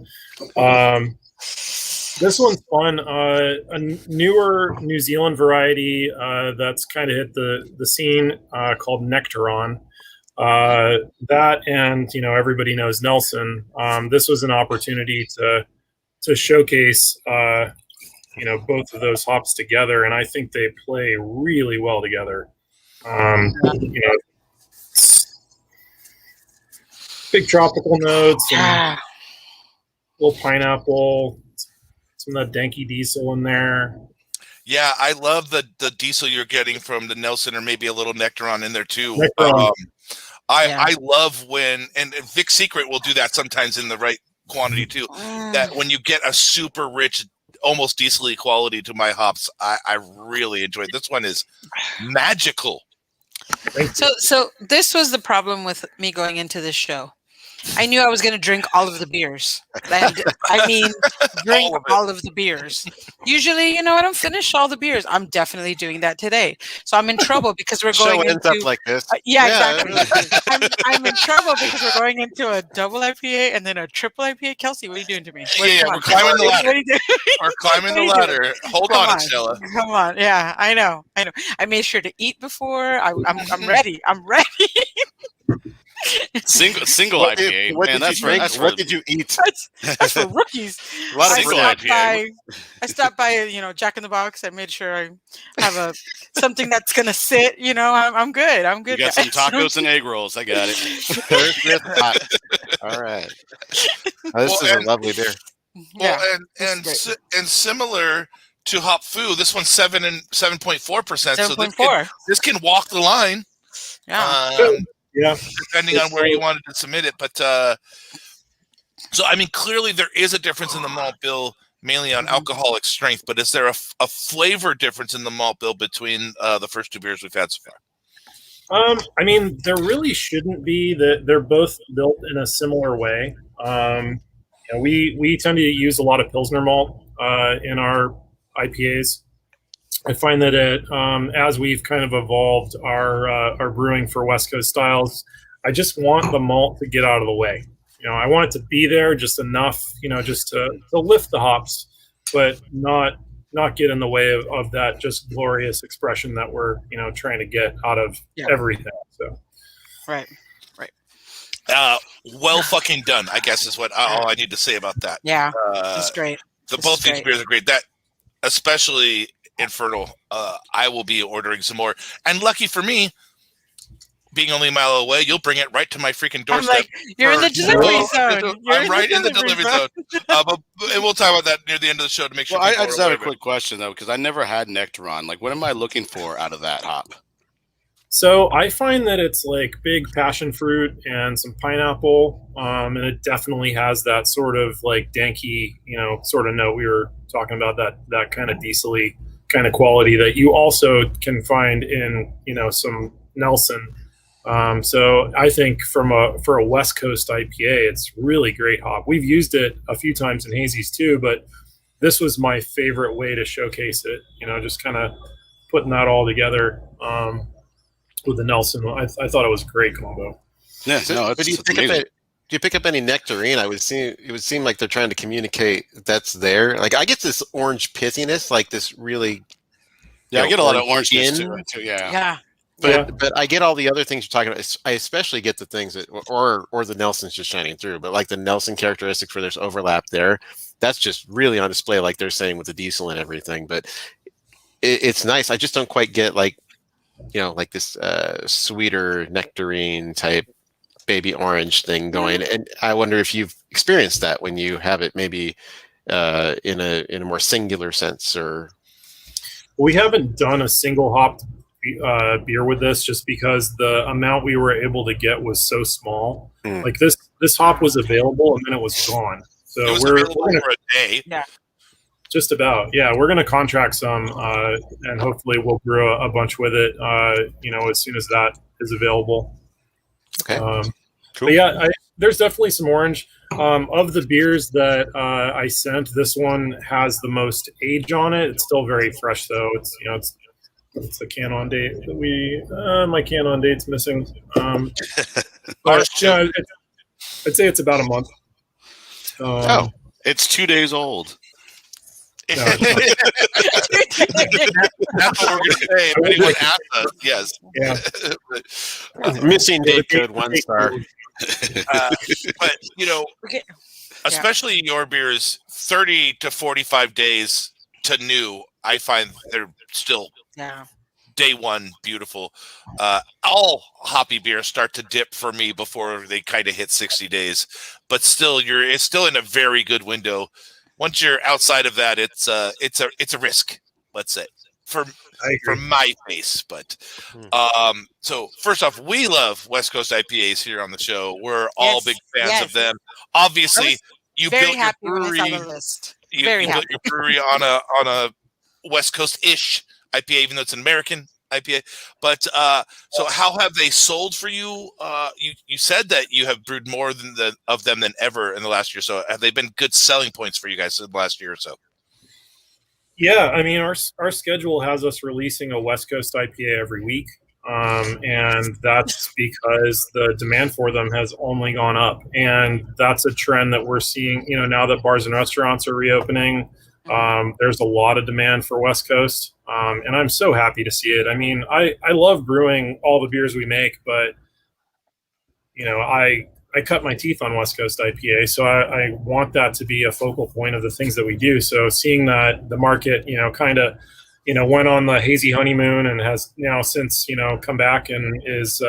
This one's fun. A newer New Zealand variety that's kind of hit the scene called Nectaron. That and everybody knows Nelson. This was an opportunity to showcase both of those hops together, and I think they play really well together. Big tropical notes, and little pineapple. Some of that danky diesel in there. Yeah, I love the diesel you're getting from the Nelson, or maybe a little Nectaron in there too. I love when, and Vic Secret will do that sometimes in the right quantity too, that when you get a super rich, almost diesel-y quality to my hops, I really enjoy it. This one is magical. So this was the problem with me going into this show. I knew I was going to drink all of the beers. Drink all of the beers. Usually, I don't finish all the beers. I'm definitely doing that today. So I'm in trouble because we're going into... ends up like this. Exactly. I'm in trouble because we're going into a double IPA and then a triple IPA. Kelsey, what are you doing to me? We're climbing the ladder. We're climbing the ladder. Hold on, Stella. Come on. Yeah, I know. I made sure to eat before. I'm ready. I'm ready. Single IPA. What did you eat? That's for rookies. A lot of single IPA. I stopped by, Jack in the Box. I made sure I have something that's gonna sit. I'm good. I'm good. You got some tacos and egg rolls. I got it. All right. This is a lovely beer. Well, and similar to Hop Fu, this one's 7.4%. 7.4. So this can walk the line. Yeah. Depending on where you wanted to submit it. But so, clearly there is a difference in the malt bill, mainly on alcoholic strength. But is there a flavor difference in the malt bill between the first 2 beers we've had so far? There really shouldn't be. They're both built in a similar way. We tend to use a lot of Pilsner malt in our IPAs. I find that as we've kind of evolved our brewing for West Coast styles, I just want the malt to get out of the way. I want it to be there just enough, just to lift the hops, but not get in the way of that just glorious expression that we're, trying to get out of everything. So, Right. Well fucking done, I guess is what all I need to say about that. Yeah, that's great. Both these beers are great. That, especially Infernal, I will be ordering some more. And lucky for me, being only a mile away, you'll bring it right to my freaking doorstep. I'm like, you're in the delivery zone. I'm right in the delivery zone. And we'll talk about that near the end of the show to make sure. Well, I just have a quick question though, because I never had Nectaron. Like, what am I looking for out of that hop? So I find that it's like big passion fruit and some pineapple, and it definitely has that sort of like danky, sort of note we were talking about, that kind of diesel-y kind of quality that you also can find in, some Nelson. So I think for a West Coast IPA, it's really great hop. We've used it a few times in Hazy's too, but this was my favorite way to showcase it. Just kind of putting that all together. With the Nelson, I thought it was a great combo. Yeah, no, do you pick up any nectarine? It would seem like they're trying to communicate that's there. Like I get this orange pithiness, like this really. I get a lot of orangeness too. Yeah. But I get all the other things you're talking about. I especially get the things that, or the Nelson's just shining through. But like the Nelson characteristics where there's overlap there, that's just really on display, like they're saying with the diesel and everything. But it's nice. I just don't quite get like this sweeter nectarine type baby orange thing going. And I wonder if you've experienced that when you have it maybe in a more singular sense. Or we haven't done a single hopped beer with this just because the amount we were able to get was so small. Like this hop was available and then it was gone. So it was available for a day. Yeah. Just about. Yeah, we're going to contract some, and hopefully we'll brew a bunch with it, as soon as that is available. Okay. Cool. But yeah, there's definitely some orange. Of the beers that I sent, this one has the most age on it. It's still very fresh, though. It's a can-on date that my can-on date's missing. But yeah, I'd say it's about a month. It's 2 days old. No, That's what we're going to say. If anyone asks us, yes. Yeah. Missing date code 1 star. But especially your beers, 30 to 45 days to new, I find they're still day one beautiful. All hoppy beers start to dip for me before they kind of hit 60 days, but still it's still in a very good window. Once you're outside of that, it's a risk, let's say, for my taste. But so first off, we love West Coast IPAs here on the show. We're all big fans of them. Obviously, you built your brewery. You built your brewery on a West Coast-ish IPA, even though it's an American IPA. But so how have they sold for you? You said that you have brewed more of them than ever in the last year. So have they been good selling points for you guys in the last year or so? Yeah, I mean, our schedule has us releasing a West Coast IPA every week. And that's because the demand for them has only gone up. And that's a trend that we're seeing, now that bars and restaurants are reopening. There's a lot of demand for West Coast. And I'm so happy to see it. I mean, I love brewing all the beers we make, but, I cut my teeth on West Coast IPA. So I want that to be a focal point of the things that we do. So seeing that the market, kind of, went on the hazy honeymoon and has now since, come back and is,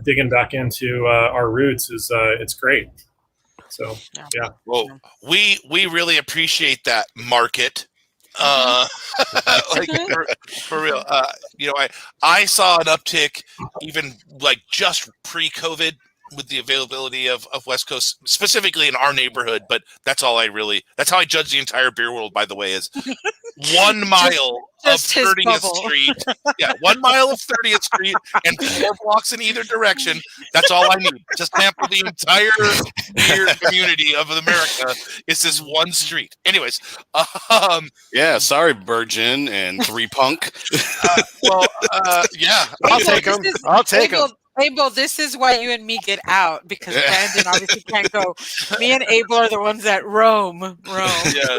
digging back into our roots is it's great. So, yeah. Well, we really appreciate that market. Like for real. I saw an uptick even like just pre-COVID with the availability of West Coast, specifically in our neighborhood, but that's how I judge the entire beer world, by the way, is 1 mile of 30th Street. Yeah, 1 mile of 30th Street and 4 blocks in either direction. That's all I need. Just sample the entire beer community of America. It's this one street. Anyways. Yeah, sorry, Virgin and 3 Punk. Yeah. I'll take them. Abel, this is why you and me get out, because Brandon obviously can't go. Me and Abel are the ones that roam. Yeah.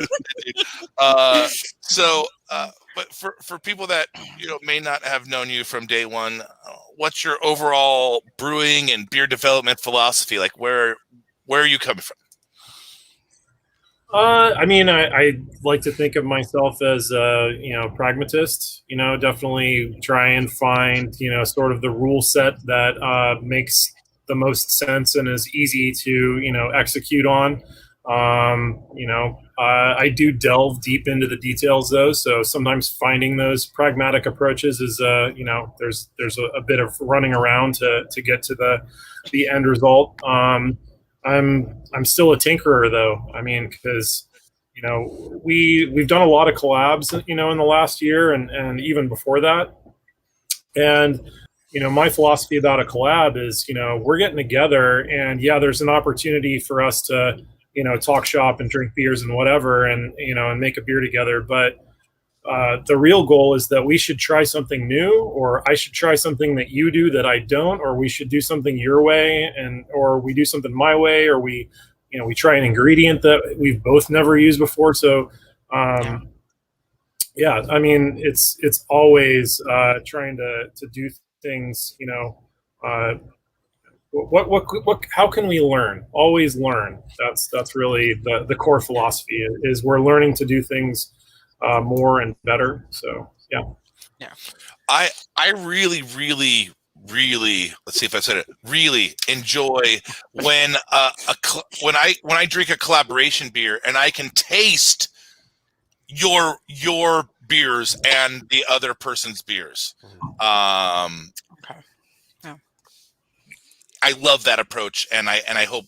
But for people that may not have known you from day one, what's your overall brewing and beer development philosophy? Like, where are you coming from? I mean, I like to think of myself as a pragmatist. Definitely try and find sort of the rule set that makes the most sense and is easy to execute on. I do delve deep into the details though, so sometimes finding those pragmatic approaches is there's a bit of running around to get to the end result. I'm still a tinkerer though. I mean, because we've done a lot of collabs in the last year and even before that. And my philosophy about a collab is we're getting together, and there's an opportunity for us to talk shop and drink beers and whatever, and and make a beer together. But the real goal is that we should try something new, or I should try something that you do that I don't, or we should do something your way, or we do something my way, or we try an ingredient that we've both never used before. So, I mean, it's always trying to do things. How can we learn? Always learn. That's really the core philosophy. Is we're learning to do things more and better. So yeah. I really let's see if I said it, really enjoy when when I drink a collaboration beer and I can taste your beers and the other person's beers. Okay. Yeah. I love that approach, and I hope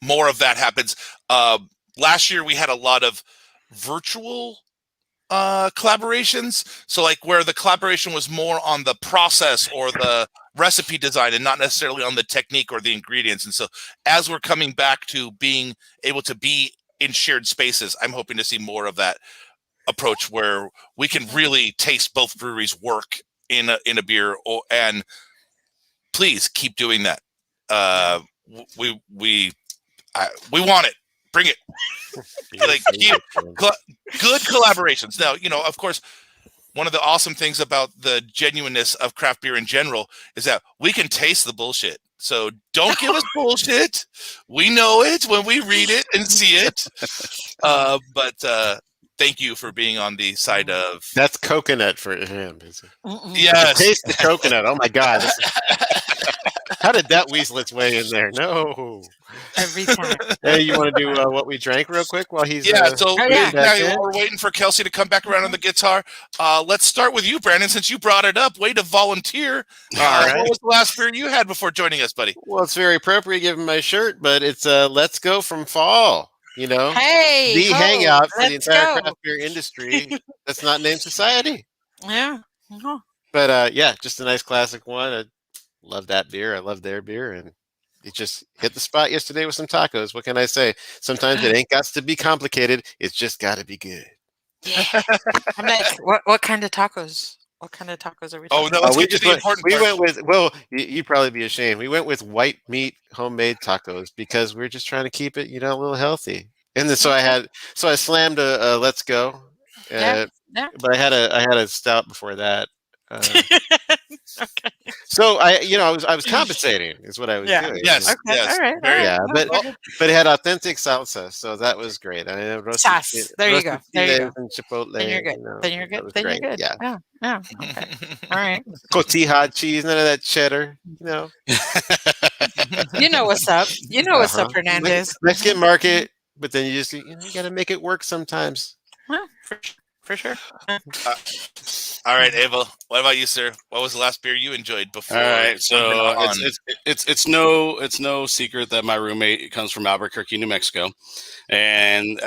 more of that happens. Last year we had a lot of virtual collaborations, so like where the collaboration was more on the process or the recipe design and not necessarily on the technique or the ingredients. And so as we're coming back to being able to be in shared spaces, I'm hoping to see more of that approach where we can really taste both breweries work in a beer. And please keep doing that. We want it. Bring it. Like good collaborations. Now, of course, one of the awesome things about the genuineness of craft beer in general is that we can taste the bullshit. So don't give us bullshit. We know it when we read it and see it. But thank you for being on the side of... That's coconut for him. Yes. Taste the coconut. Oh my God. How did that weasel its way in there? No. Every time. Hey, you want to do what we drank real quick while he's we're waiting for Kelsey to come back around on the guitar. Let's start with you, Brandon, since you brought it up. Way to volunteer. All right. What was the last beer you had before joining us, buddy? Well, it's very appropriate given my shirt, but it's Let's Go from Fall. Hey, the hangout for the entire go. craft beer industry that's not named Society. Yeah. Uh-huh. But just a nice classic one. I love that beer. I love their beer, and it just hit the spot yesterday with some tacos. What can I say? Sometimes it ain't got to be complicated. It's just got to be good. Yeah. I'm like, what kind of tacos? What kind of tacos are we talking about? Let's get to the important part. Went with, well, you'd probably be ashamed. We went with white meat homemade tacos because we're just trying to keep it, a little healthy. And then so I slammed a Let's Go. Yeah. But I had a stout before that. Okay. So I was compensating is what I was doing. Yes. Okay. Yes. All right. Yeah, but it had authentic salsa, so that was great. I mean, Sauce. There you go. And chipotle. Then you're good. Then you're good. Then you're good. Yeah. Yeah. Okay. All right. Cotija cheese, none of that cheddar. You know what's up. You know what's up, Hernandez. Mexican market, but then you got to make it work sometimes. Huh, for sure. All right, Ava. What about you, sir? What was the last beer you enjoyed before? All right, so it's no secret that my roommate comes from Albuquerque, New Mexico, and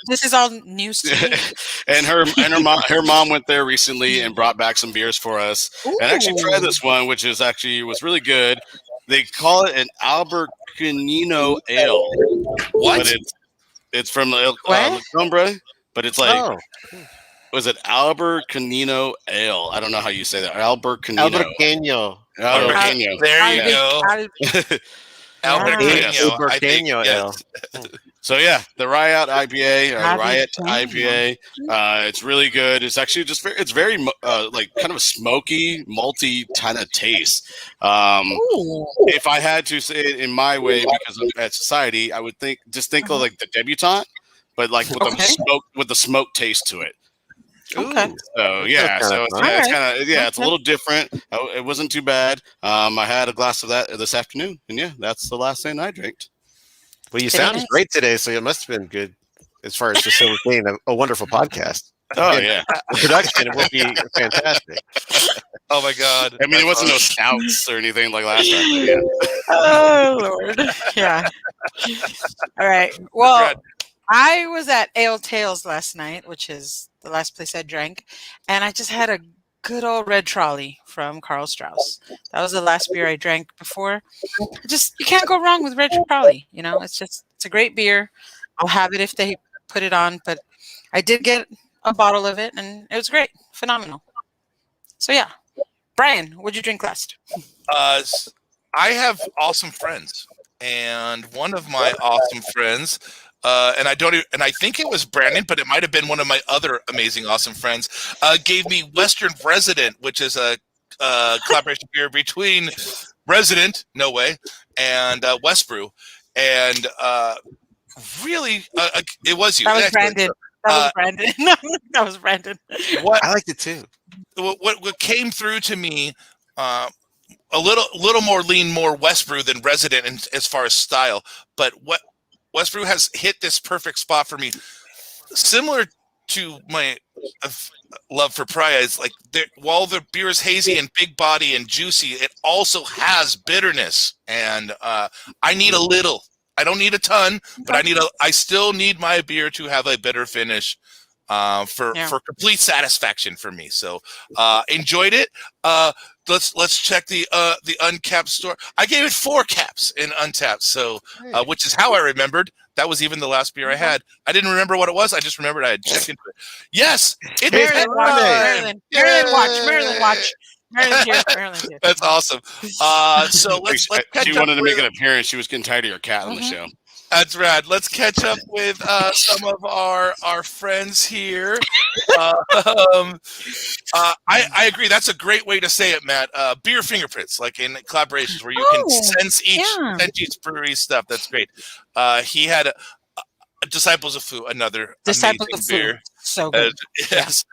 this is all news to me. and her mom went there recently and brought back some beers for us. Ooh. And actually tried this one, which was really good. They call it an Albuquerqueño ale. What? But it's from La Cumbra, but it's like Was it Albercanino Ale? I don't know how you say that. Albercanino. Alberqueño. Albercanino. There you go. Albertino. I think, Alberqueño yes. So yeah, the Riot IPA or Riot Alberqueño. IPA. It's really good. It's actually just it's very like kind of a smoky, malty kind of taste. If I had to say it in my way, because I'm at Society, I would think of like the debutante, but like with the smoke taste to it. Okay. So yeah, it's a little different. It wasn't too bad. I had a glass of that this afternoon, and yeah, that's the last thing I drank. Well, you sounded great today, so it must have been good as far as facilitating a wonderful podcast. Oh yeah, the production will be fantastic. Oh my God! I mean, it wasn't no stouts or anything like last time. Yeah. Oh Lord. Yeah. All right. Well, I was at Ale Tales last night, which is the last place I drank, and I just had a good old red trolley from Carl Strauss. That was the last beer I drank before. You can't go wrong with red trolley. You know, it's a great beer. I'll have it if they put it on, but I did get a bottle of it, and it was great, phenomenal. So yeah, Brian, what'd you drink last? I have awesome friends, and one of my awesome friends. And I think it was Brandon, but it might have been one of my other amazing, awesome friends. Gave me Western Resident, which is a collaboration beer between Resident, no way, and West Brew, and really, it was you. That was Brandon. That was Brandon. I liked it too. What came through to me, a little more West Brew than Resident as far as style, but what. West Brew has hit this perfect spot for me. Similar to my love for Praia, is like while the beer is hazy and big body and juicy, it also has bitterness. And I need a little. I don't need a ton, but I still need my beer to have a bitter finish for complete satisfaction for me. So enjoyed it. Let's check the Uncapped store. I gave it 4 caps in Untapped, so which is how I remembered. That was even the last beer I had. I didn't remember what it was. I just remembered I had checked into it. Yes, it's Maryland watch. Maryland's here. That's awesome. So let's catch she up wanted to make an appearance. She was getting tired of your cat on the show. That's rad. Let's catch up with some of our friends here. I agree. That's a great way to say it, Matt. Beer fingerprints, like in collaborations where you can sense each brewery stuff. That's great. He had a Disciples of Fu, another Disciples amazing of beer. So good. Yes.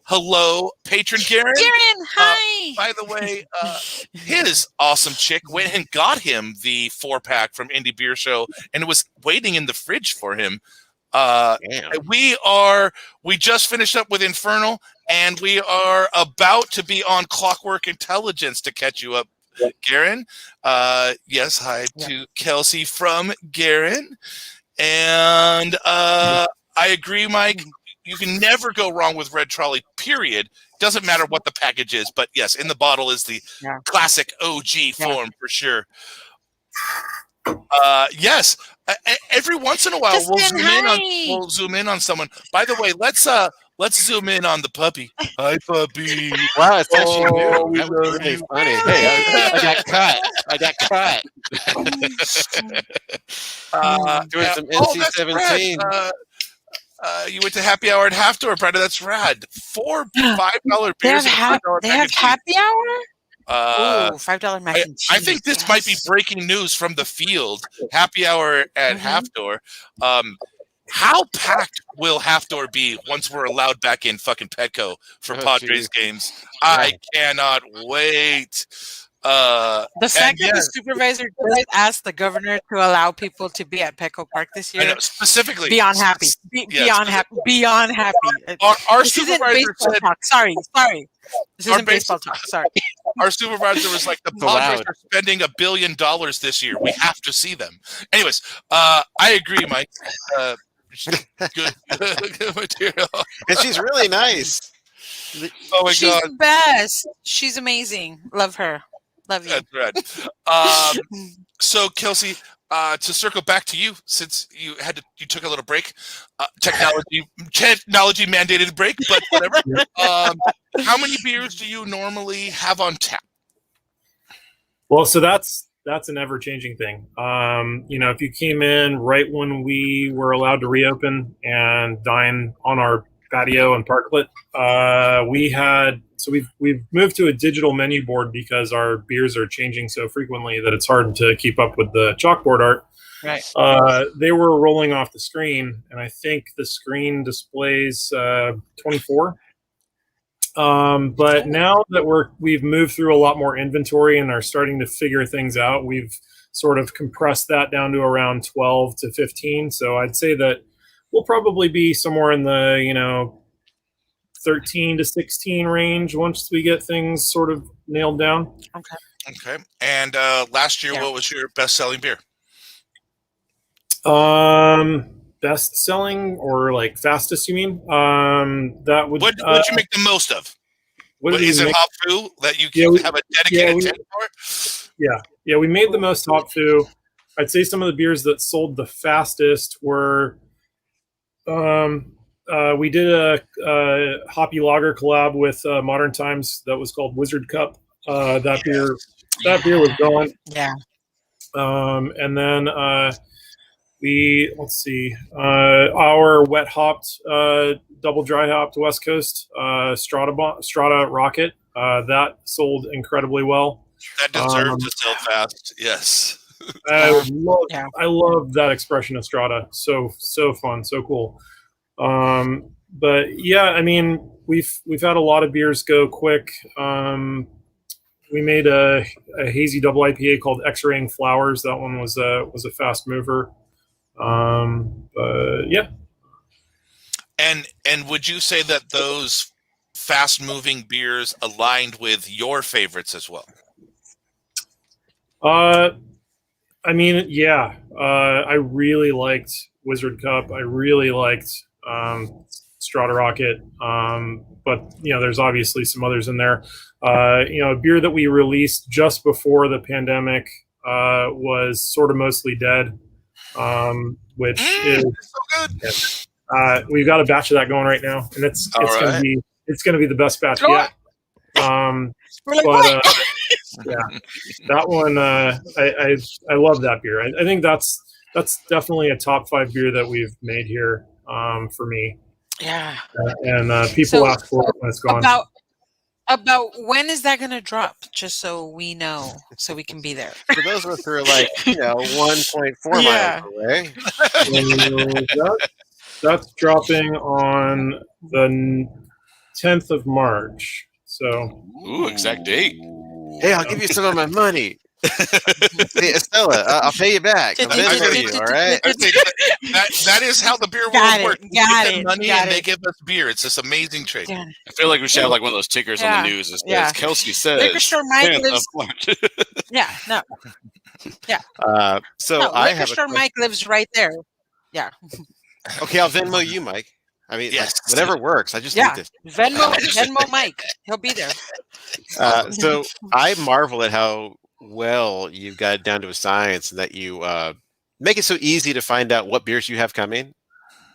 Hello, patron Garen. Garen, hi. By the way, his awesome chick went and got him the 4-pack from Indie Beer Show, and it was waiting in the fridge for him. We just finished up with Infernal, and we are about to be on Clockwork Intelligence to catch you up, Garen. Yes, hi to Kelsey from Garen. And I agree, Mike. You can never go wrong with Red Trolley, period. Doesn't matter what the package is, but yes, in the bottle is the classic OG form for sure. Yes, every once in a while we'll zoom in on someone. By the way, let's zoom in on the puppy. Hi, puppy. Wow, it's actually new. That was really funny. Hey, I got cut. Doing some NC-17. You went to happy hour at Half Door, Brenda. That's rad. 4 $5 beers. They have happy hour? $5 mac and cheese. I think this might be breaking news from the field. Happy hour at Half Door. How packed will Half Door be once we're allowed back in fucking Petco for Padres games? I cannot wait. The fact that the supervisor just asked the governor to allow people to be at Petco Park this year, I know, specifically, beyond happy, beyond happy. Our this supervisor said, talk. Sorry. This isn't baseball talk. Sorry. Our supervisor was like, the Padres are spending $1 billion this year. We have to see them. Anyways, I agree, Mike. Good material. And she's really nice. Oh my She's God. the best. She's amazing. Love her. Love you. That's right. So, Kelsey, to circle back to you, since you took a little break, technology mandated break, but whatever. How many beers do you normally have on tap? Well, so that's an ever-changing thing. If you came in right when we were allowed to reopen and dine on our patio and parklet, we've moved to a digital menu board because our beers are changing so frequently that it's hard to keep up with the chalkboard art. Right. They were rolling off the screen, and I think the screen displays 24. But now that we've moved through a lot more inventory and are starting to figure things out, we've sort of compressed that down to around 12 to 15. So I'd say that we'll probably be somewhere in the 13 to 16 range once we get things sort of nailed down. Okay. And last year, what was your best-selling beer? Best selling or like fastest, you mean? That would. What did you make the most of? Is it hop foo that you have a dedicated tank for? Yeah, we made the most hop foo. I'd say some of the beers that sold the fastest were. We did a hoppy lager collab with Modern Times that was called Wizard Cup. That beer was going. Yeah. And then our wet hopped, double dry hopped West Coast Strata Rocket that sold incredibly well. That deserved to sell fast. Yes. I love that expression of Strata. So fun, so cool. But yeah, I mean, we've had a lot of beers go quick. We made a hazy double IPA called X-Raying Flowers. That one was a fast mover. Yeah. And would you say that those fast moving beers aligned with your favorites as well? I mean, yeah. I really liked Wizard Cup. I really liked Strata Rocket. But there's obviously some others in there. A beer that we released just before the pandemic was Sort of Mostly Dead, which is so good. We've got a batch of that going right now, and it's gonna be the best batch yet. Yeah, that one I love that beer. I think that's definitely a top 5 beer that we've made here for me. Yeah, and people ask for it when it's gone. About when is that going to drop? Just so we know, so we can be there. For those of us who are 1.4 miles away. That's dropping on the 10th of March. So, exact date. Hey, I'll give you some of my money. Hey, Estella, I'll pay you back. I'm in for you, all right? That is how the beer world works. We give them money and they give us beer. It's this amazing trade. I feel like we should have one of those tickers on the news. As Kelsey says. Liquor store Mike lives. Liquor store Mike lives right there. Yeah. Okay, I'll Venmo you, Mike. I mean, whatever works. I just need this. Venmo Mike. He'll be there. So I marvel at how well you've got it down to a science, and that you make it so easy to find out what beers you have coming.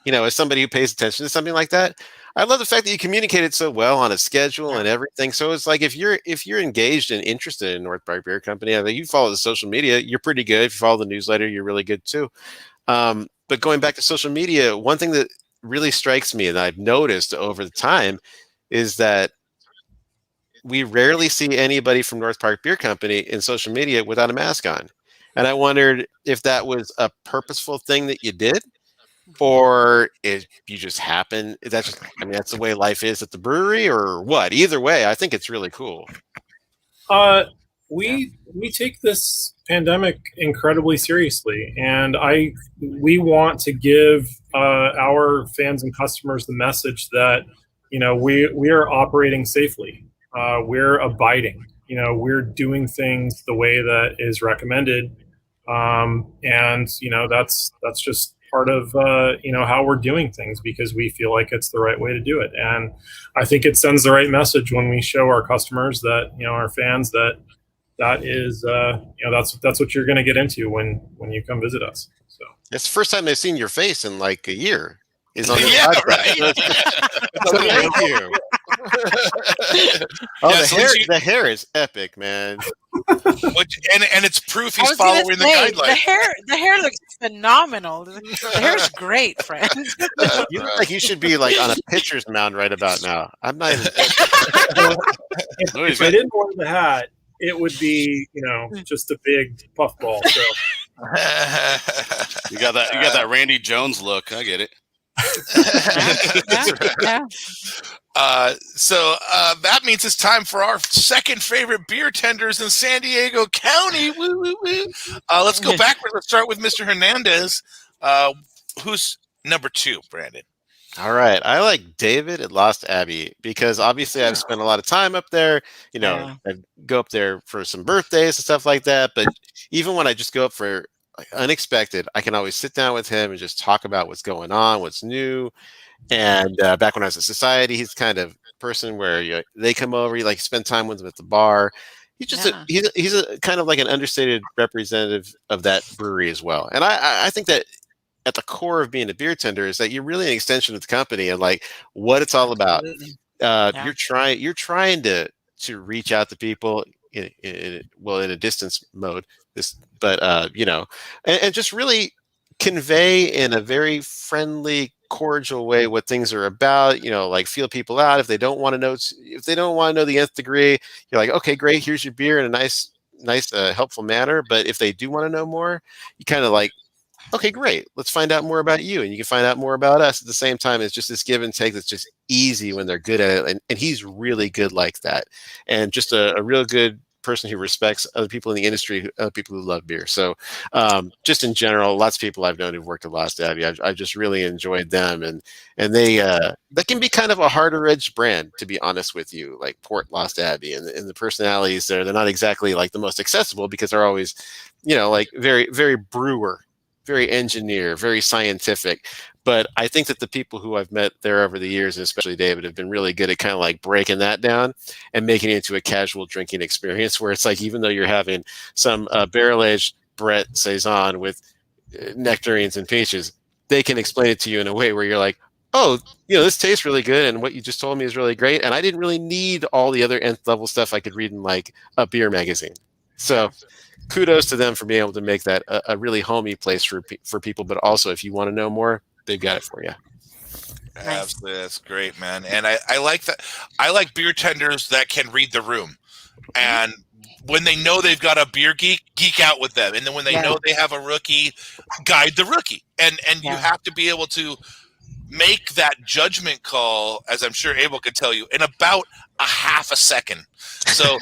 As somebody who pays attention to something like that, I love the fact that you communicate it so well on a schedule and everything. So it's like if you're engaged and interested in North Park Beer Company, I mean, you follow the social media, you're pretty good. If you follow the newsletter, you're really good too. But going back to social media, one thing that really strikes me and I've noticed over the time is that we rarely see anybody from North Park Beer Company in social media without a mask on. And I wondered if that was a purposeful thing that you did, or if you just happen. That's the way life is at the brewery, or what? Either way, I think it's really cool. We take this pandemic incredibly seriously, and we want to give our fans and customers the message that we are operating safely. We're abiding. We're doing things the way that is recommended, and that's just part of how we're doing things, because we feel like it's the right way to do it. And I think it sends the right message when we show our customers that our fans that that is, that's what you're going to get into when you come visit us. So It's the first time they've seen your face in like a year. Is on this Yeah, podcast. right. So thank you. Oh, Yeah, so at least the hair is epic, man. and it's proof I he's was gonna following the say, guidelines. the hair looks phenomenal. The hair is great, friends. You look like you should be like on a pitcher's mound right about now. I'm not even. if I didn't wear the hat, it would be, just a big puffball. So You got that Randy Jones look. I get it. Yeah. So that means it's time for our second favorite beer tenders in San Diego County. Woo, woo, woo. Let's go backwards. Let's start with Mr. Hernandez. Who's number 2, Brandon? All right, I like David at Lost Abbey because obviously I've spent a lot of time up there. I go up there for some birthdays and stuff like that. But even when I just go up for unexpected, I can always sit down with him and just talk about what's going on, what's new. And back when I was at Society, he's kind of person where they come over, you like spend time with them at the bar. He's just he's a kind of like an understated representative of that brewery as well. And I think that at the core of being a beer tender is that you're really an extension of the company and like what it's all about. You're trying to reach out to people in a distance mode. And just really convey in a very friendly, cordial way what things are about. Like feel people out if they don't want to know. If they don't want to know the nth degree, you're like, okay, great. Here's your beer in a nice, helpful manner. But if they do want to know more, you kind of like, okay, great. Let's find out more about you, and you can find out more about us at the same time. It's just this give and take that's just easy when they're good at it, and he's really good like that, and just a real good person who respects other people in the industry, other people who love beer. So just in general, lots of people I've known who've worked at Lost Abbey, I've just really enjoyed them, and they that can be kind of a harder edged brand, to be honest with you, like Port Lost Abbey, and the personalities there, they're not exactly like the most accessible because they're always like very, very brewer, very engineer, very scientific. But I think that the people who I've met there over the years, and especially David, have been really good at kind of like breaking that down and making it into a casual drinking experience where it's like, even though you're having some barrel-aged Brett Saison with nectarines and peaches, they can explain it to you in a way where you're like, oh, this tastes really good, and what you just told me is really great, and I didn't really need all the other nth level stuff I could read in like a beer magazine. So kudos to them for being able to make that a really homey place for people. But also, if you want to know more, they've got it for you. Absolutely, that's great, man. And I like that. I like beer tenders that can read the room, and when they know they've got a beer geek out with them, and then when they know they have a rookie, guide the rookie, and you have to be able to make that judgment call, as I'm sure Abel could tell you, in about a half a second. So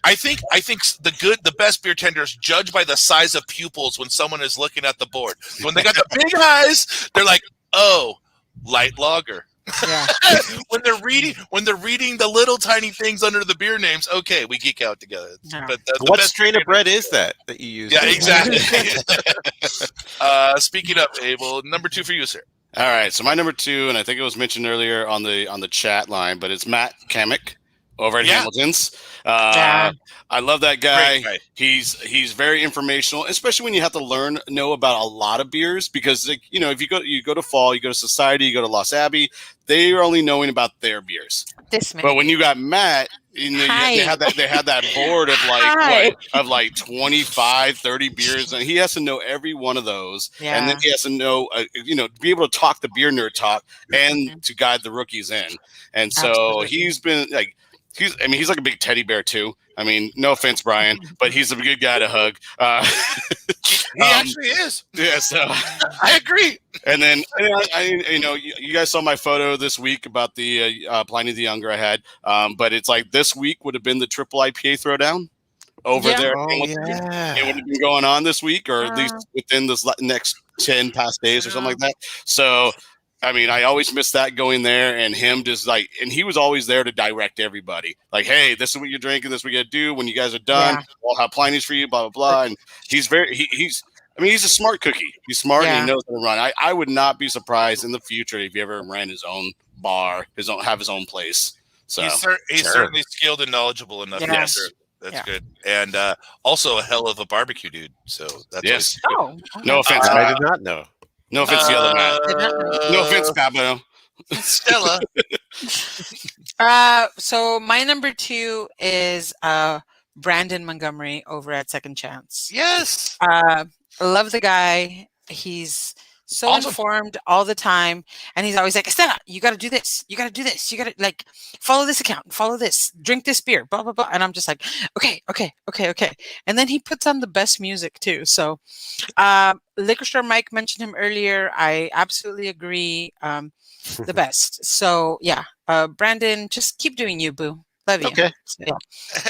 I think the best beer tenders judge by the size of pupils when someone is looking at the board. When they got the big eyes, they're like, oh, light lager. Yeah. when they're reading the little tiny things under the beer names, okay, we geek out together. Yeah. But what strain of bread is that you use? Yeah, exactly. Speaking of, Abel, number 2 for you, sir. All right, so my number 2, and I think it was mentioned earlier on the chat line, but it's Matt Kamek over at Hamilton's. I love that guy. He's very informational, especially when you have to know about a lot of beers, because if you go to Fall, you go to Society, you go to Lost Abbey, they are only knowing about their beers. But when you got Matt, they had that board of like 25, 30 beers, and he has to know every one of those, and then he has to know, be able to talk the beer nerd talk and to guide the rookies in. And so he's been like. He's like a big teddy bear too. I mean, no offense, Brian, but he's a good guy to hug. He actually is. Yeah, so I agree. And then you guys saw my photo this week about the Pliny the Younger I had, but it's like this week would have been the triple IPA throwdown over there. It would have been going on this week, or at least within this next 10 past days or something like that. So. I mean, I always miss that going there, and him just like, and he was always there to direct everybody. Like, hey, this is what you're drinking. This is what you got to do when you guys are done. I'll have Pliny's for you, blah, blah, blah. And he's he's a smart cookie. He's smart and he knows how to run. I would not be surprised in the future if he ever ran his own bar, have his own place. So he's certainly skilled and knowledgeable enough. That's Yeah. good. And also a hell of a barbecue dude. So that's Yes. Oh, okay. No offense. I did not know. No offense to the other Matt. Did not know. No offense, Babino. Stella. So my number 2 is Brandon Montgomery over at Second Chance. Yes. Love the guy. He's so Awesome. informed all the time, and he's always like, Stella, you got to do this. You got to do this. You got to like follow this account, follow this, drink this beer, blah blah blah. And I'm just like, okay. And then he puts on the best music too. So, Liquor Store Mike mentioned him earlier. I absolutely agree. The best. So yeah, Brandon, just keep doing you, boo. Love you. Okay. So,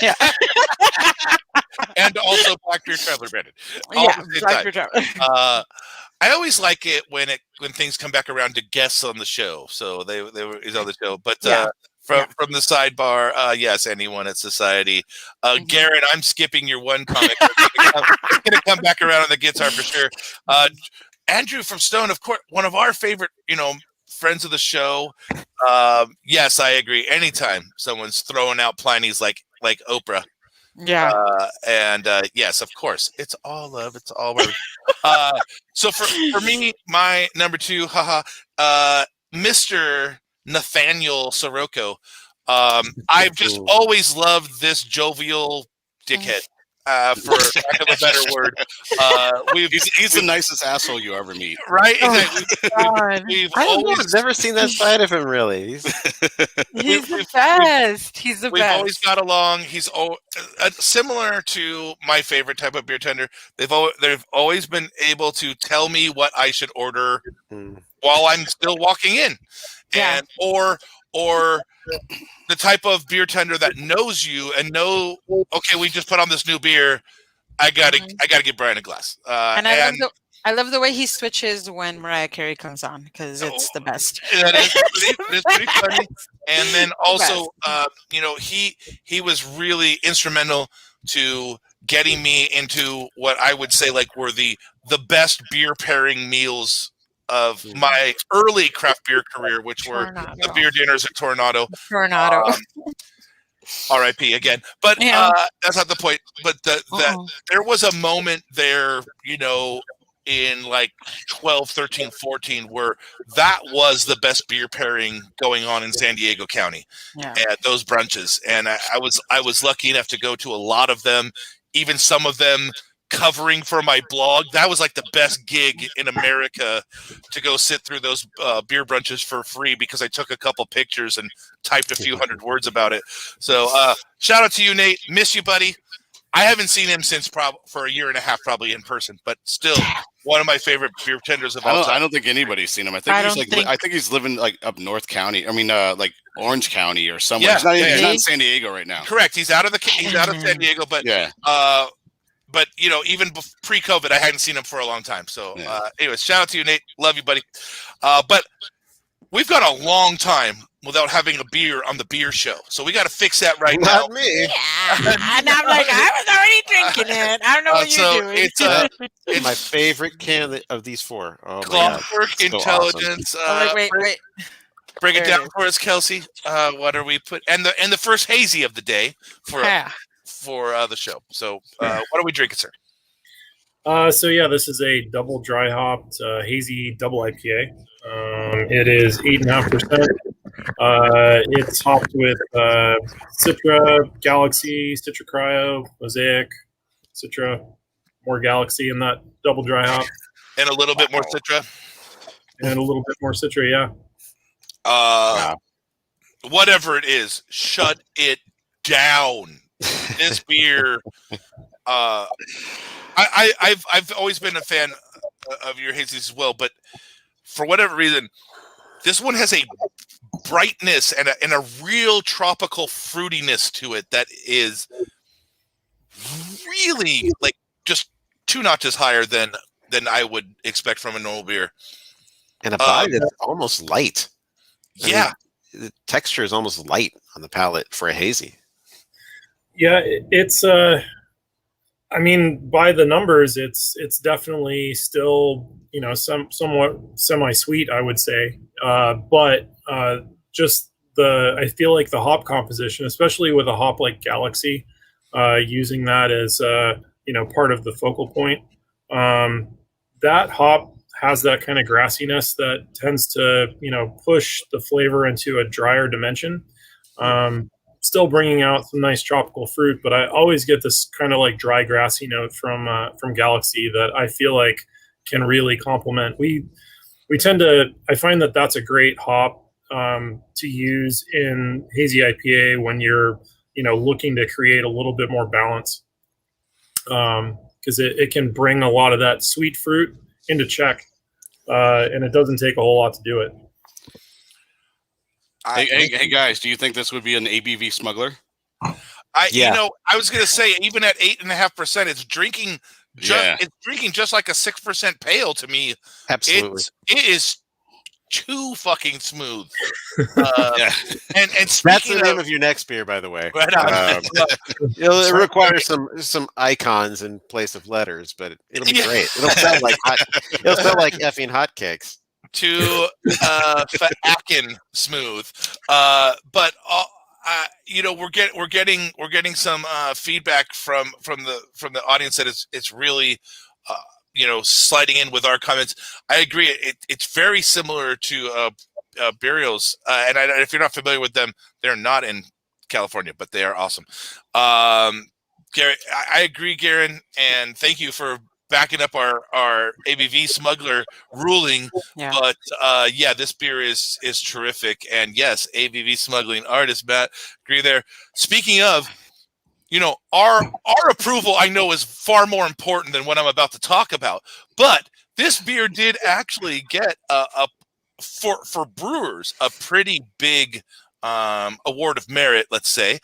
yeah. And also Black Beer Traveler Brandon. All Yeah. at the same Black time. Beer Traveler. I always like it when things come back around to guests on the show. So he's on the show. But Yeah. from the sidebar, yes, anyone at Society. Garen, I'm skipping your one comment. It's gonna come back around on the guitar for sure. Andrew from Stone, of course, one of our favorite, friends of the show. Yes, I agree. Anytime someone's throwing out Pliny's like Oprah. Yeah. And yes, of course, it's all love. It's all love. So for me, my number 2, Mr. Nathaniel Sirocco. I've just always loved this jovial dickhead. For lack of a better word, He's the nicest asshole you ever meet. right? God. We've I don't know. always I've never seen that side of him really. He's the best. He's the We've best. always got along. He's similar to my favorite type of beer tender. They've always been able to tell me what I should order while I'm still walking in, Yeah. and or the type of beer tender that knows you and okay, we just put on this new beer. I gotta get Brian a glass. And I love the way he switches when Mariah Carey comes on because it's the best. That is pretty funny. And then also, he was really instrumental to getting me into what I would say were the best beer pairing meals of my early craft beer career, which were the beer dinners at Tornado. R.I.P. again. But that's not the point. But there was a moment there, in 12, 13, 14, where that was the best beer pairing going on in San Diego County at those brunches. And I was lucky enough to go to a lot of them, even some of them covering for my blog. That was the best gig in America, to go sit through those beer brunches for free because I took a couple pictures and typed a few hundred words about it. So shout out to you, Nate. Miss you, buddy. I haven't seen him since for a year and a half, probably in person, but still one of my favorite beer tenders of all time. I don't think anybody's seen him. I think he's living up North County. I mean, Orange County or somewhere. Yeah, he's not in San Diego right now. Correct. He's out of San Diego, but but even pre-COVID, I hadn't seen him for a long time. So, anyways, shout out to you, Nate. Love you, buddy. But we've got a long time without having a beer on the beer show, so we got to fix that right now. Not me. Yeah. And I'm like, I was already drinking it. I don't know what you're doing. It's my favorite can of these 4. Oh, Clockwork so Intelligence. I'm like, wait. Break it down for us, Kelsey. What are we put? And the first hazy of the day for the show. So what are we drinking, sir? This is a double dry hopped hazy double IPA. It is 8.5%. It's hopped with Citra, Galaxy, Citra Cryo, Mosaic, Citra, more Galaxy in that double dry hop. And a little bit more Citra. And a little bit more Citra, yeah. Whatever it is, shut it down. This beer, I've always been a fan of your hazies as well, but for whatever reason, this one has a brightness and a real tropical fruitiness to it that is really just 2 notches higher than I would expect from a normal beer. And a body that's almost light. The texture is almost light on the palate for a hazy. Yeah, it's I mean, by the numbers, it's definitely still, somewhat semi-sweet, I would say. But just I feel like the hop composition, especially with a hop like Galaxy, using that as part of the focal point. That hop has that kind of grassiness that tends to push the flavor into a drier dimension. Still bringing out some nice tropical fruit, but I always get this kind of like dry grassy note from Galaxy that I feel like can really complement. I find that that's a great hop to use in hazy IPA when you're looking to create a little bit more balance, because it can bring a lot of that sweet fruit into check, and it doesn't take a whole lot to do it. Hey guys, do you think this would be an ABV smuggler? I was gonna say, even at 8.5%, it's drinking just like a 6% pale to me. Absolutely. It is too fucking smooth. And that's the name of your next beer, by the way. Right on. It'll require some icons in place of letters, but it'll be great. It'll sound like effing hotcakes. To Akin smooth, but we're getting some feedback from the audience that it's really sliding in with our comments. I agree. It's very similar to Burials, and if you're not familiar with them, they're not in California, but they are awesome. Gary, I agree, Garen, and thank you for backing up our ABV smuggler ruling. Yeah. But this beer is terrific, and yes, ABV smuggling artist Matt, agree there. Speaking of, our approval, I know, is far more important than what I'm about to talk about. But this beer did actually get for brewers a pretty big award of merit, let's say.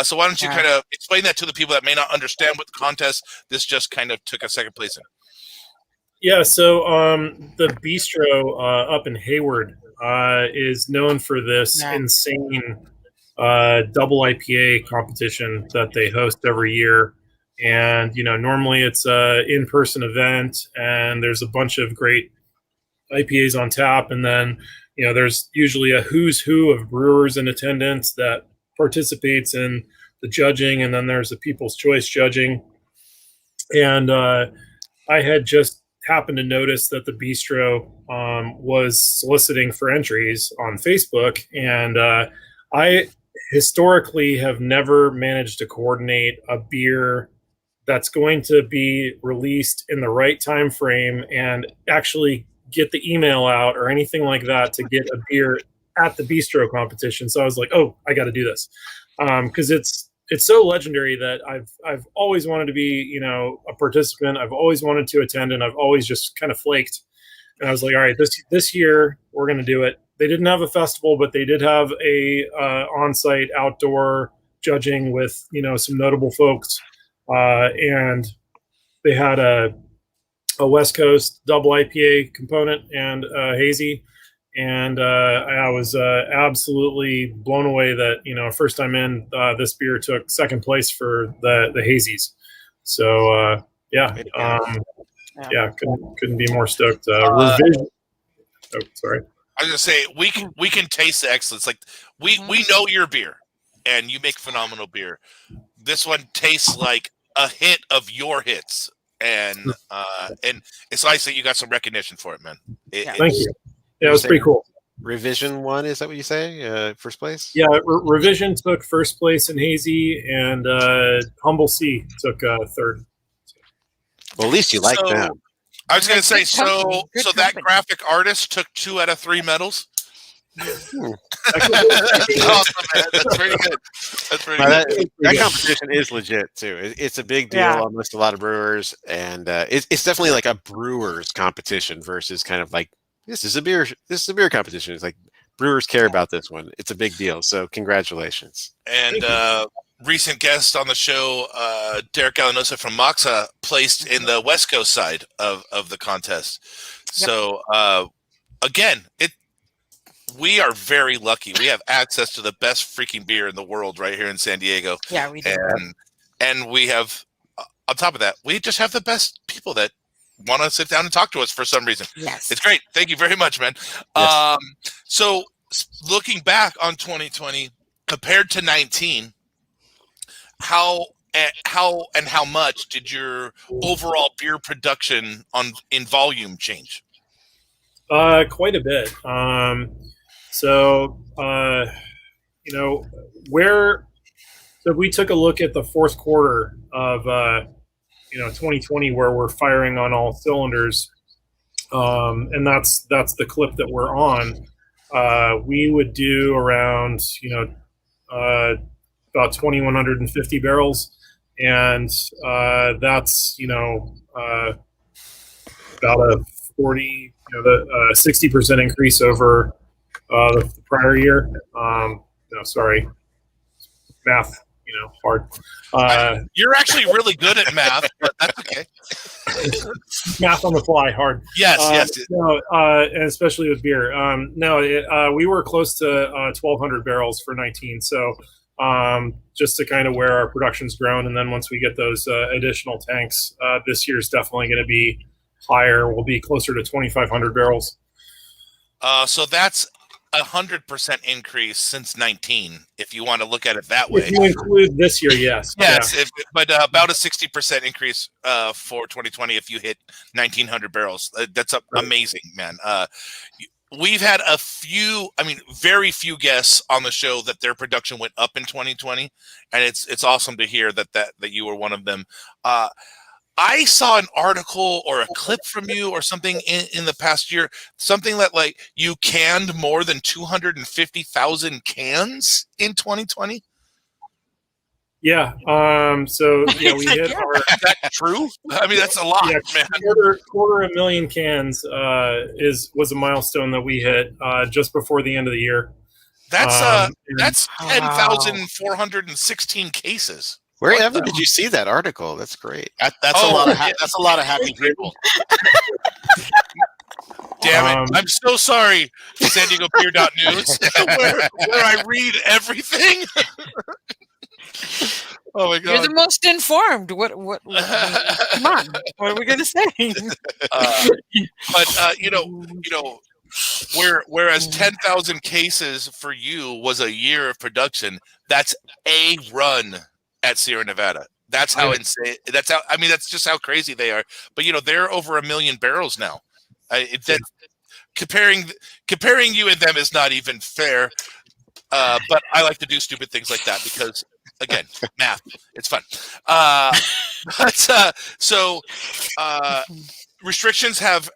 So why don't you kind of explain that to the people that may not understand what the contest this just kind of took a second place in? Yeah, so the bistro up in Hayward is known for this insane double IPA competition that they host every year. And, normally it's a in-person event, and there's a bunch of great IPAs on tap, and then there's usually a who's who of brewers in attendance that participates in the judging, and then there's the People's Choice judging. And I had just happened to notice that the bistro was soliciting for entries on Facebook, and I historically have never managed to coordinate a beer that's going to be released in the right time frame and actually get the email out or anything like that to get a beer at the bistro competition. So I was like, oh, I got to do this, because it's so legendary that I've always wanted to be a participant. I've always wanted to attend, and I've always just kind of flaked. And I was like, all right, this year we're going to do it. They didn't have a festival, but they did have a on-site outdoor judging with some notable folks, and they had a West Coast double IPA component and hazy, and I was absolutely blown away that first time in, this beer took second place for the hazies. So couldn't be more stoked. Revision. Oh, sorry. I was gonna say we can taste the excellence. Like we know your beer, and you make phenomenal beer. This one tastes like a hit of your hits. And it's nice that you got some recognition for it, man. Thank you. Yeah, it was pretty cool. Revision 1, is that what you say? First place? Yeah, Revision took first place in hazy, and Humble C took third. Well, at least you like them. I was going to say, so that graphic artist took 2 out of 3 medals. Awesome, man. That's pretty good. That's pretty good. That competition is legit too. It's a big deal amongst a lot of brewers, and it's definitely like a brewers competition versus kind of like this is a beer competition. It's like brewers care about this one. It's a big deal. So congratulations. And recent guest on the show, Derek Galanosa from Moxa, placed in the West Coast side of the contest. Yep. So again, we are very lucky. We have access to the best freaking beer in the world right here in San Diego. Yeah, we do. And we have, on top of that, we just have the best people that want to sit down and talk to us for some reason. Yes. It's great. Thank you very much, man. Yes. So looking back on 2020 compared to 19, how And how much did your overall beer production in volume change? Quite a bit. You know, so we took a look at the fourth quarter of 2020, where we're firing on all cylinders, and that's the clip that we're on. We would do around about 2,150 barrels, and that's about a 60% increase over the prior year. Sorry, math, hard. You're actually really good at math, but that's okay. Math on the fly, hard. Yes. No, and especially with beer. We were close to 1,200 barrels for 19. So just to kind of where our production's grown, and then once we get those additional tanks, this year's definitely going to be higher. We'll be closer to 2,500 barrels. So that's 100% increase since 19, if you want to look at it that way. If you include this year, yes. Yes, yeah. But about a 60% increase for 2020 if you hit 1,900 barrels. That's amazing, man. We've had very few guests on the show that their production went up in 2020, and it's awesome to hear that you were one of them. I saw an article or a clip from you or something in the past year, something that like you canned more than 250,000 cans in 2020. Yeah. We hit our. Is that true? I mean, that's a lot, man. Quarter 1,000,000 cans was a milestone that we hit just before the end of the year. That's 10,416 cases. Wherever did you see that article? That's great. That's a lot of happy people. Damn it! I'm so sorry, San Diego Beer.news, where I read everything. Oh my God! You're the most informed. What? Come on! What are we gonna say? Whereas 10,000 cases for you was a year of production, that's a run at Sierra Nevada. That's how insane. That's just how crazy they are. But they're over 1 million barrels now. Comparing you and them is not even fair. But I like to do stupid things like that because, again, math. It's fun. Restrictions have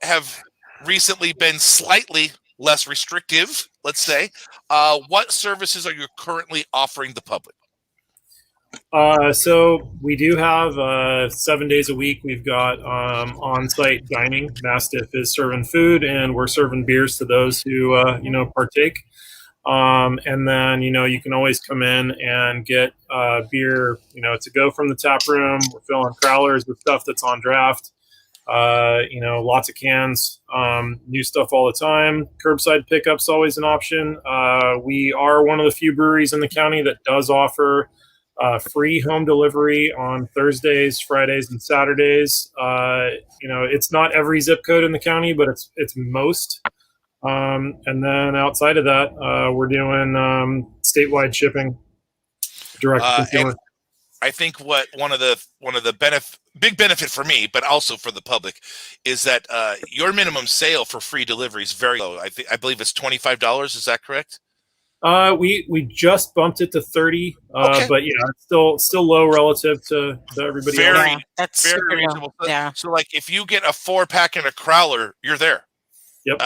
recently been slightly less restrictive. Let's say. What services are you currently offering the public? So we do have 7 days a week. We've got on-site dining. Mastiff is serving food, and we're serving beers to those who partake. And then you can always come in and get beer to go from the tap room. We're filling crowlers with stuff that's on draft. Lots of cans, new stuff all the time. Curbside pickup's always an option. We are one of the few breweries in the county that does offer free home delivery on Thursdays, Fridays, and Saturdays. It's not every zip code in the county, but it's most. And then outside of that, we're doing statewide shipping, direct to consumer. I think what one of the big benefit for me, but also for the public, is that your minimum sale for free delivery is very low. I believe it's $25. Is that correct? We just bumped it to 30, okay. But it's still low relative to everybody else. Yeah, that's very reasonable. Yeah. So like if you get a 4-pack and a crowler, you're there. Yep.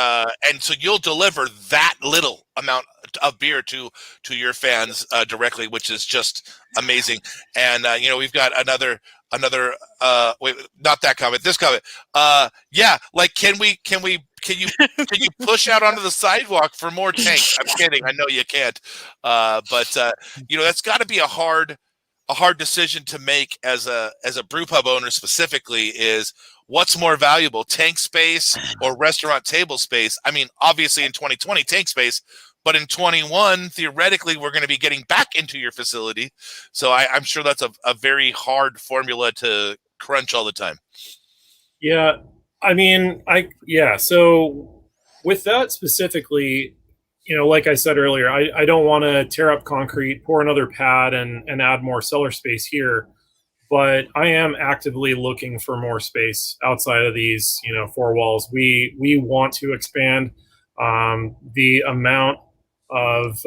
And so you'll deliver that little amount of beer to your fans directly, which is just amazing. And we've got another wait, not that comment, this comment. Like can you push out onto the sidewalk for more tanks? I'm kidding. I know you can't. But that's got to be a hard decision to make as a brew pub owner specifically, is what's more valuable, tank space or restaurant table space? I mean, obviously in 2020, tank space, but in 21, theoretically, we're going to be getting back into your facility. So I'm sure that's a very hard formula to crunch all the time. Yeah. I mean, so with that specifically, like I said earlier, I don't want to tear up concrete, pour another pad and add more cellar space here. but I am actively looking for more space outside of these, four walls. We want to expand. The amount of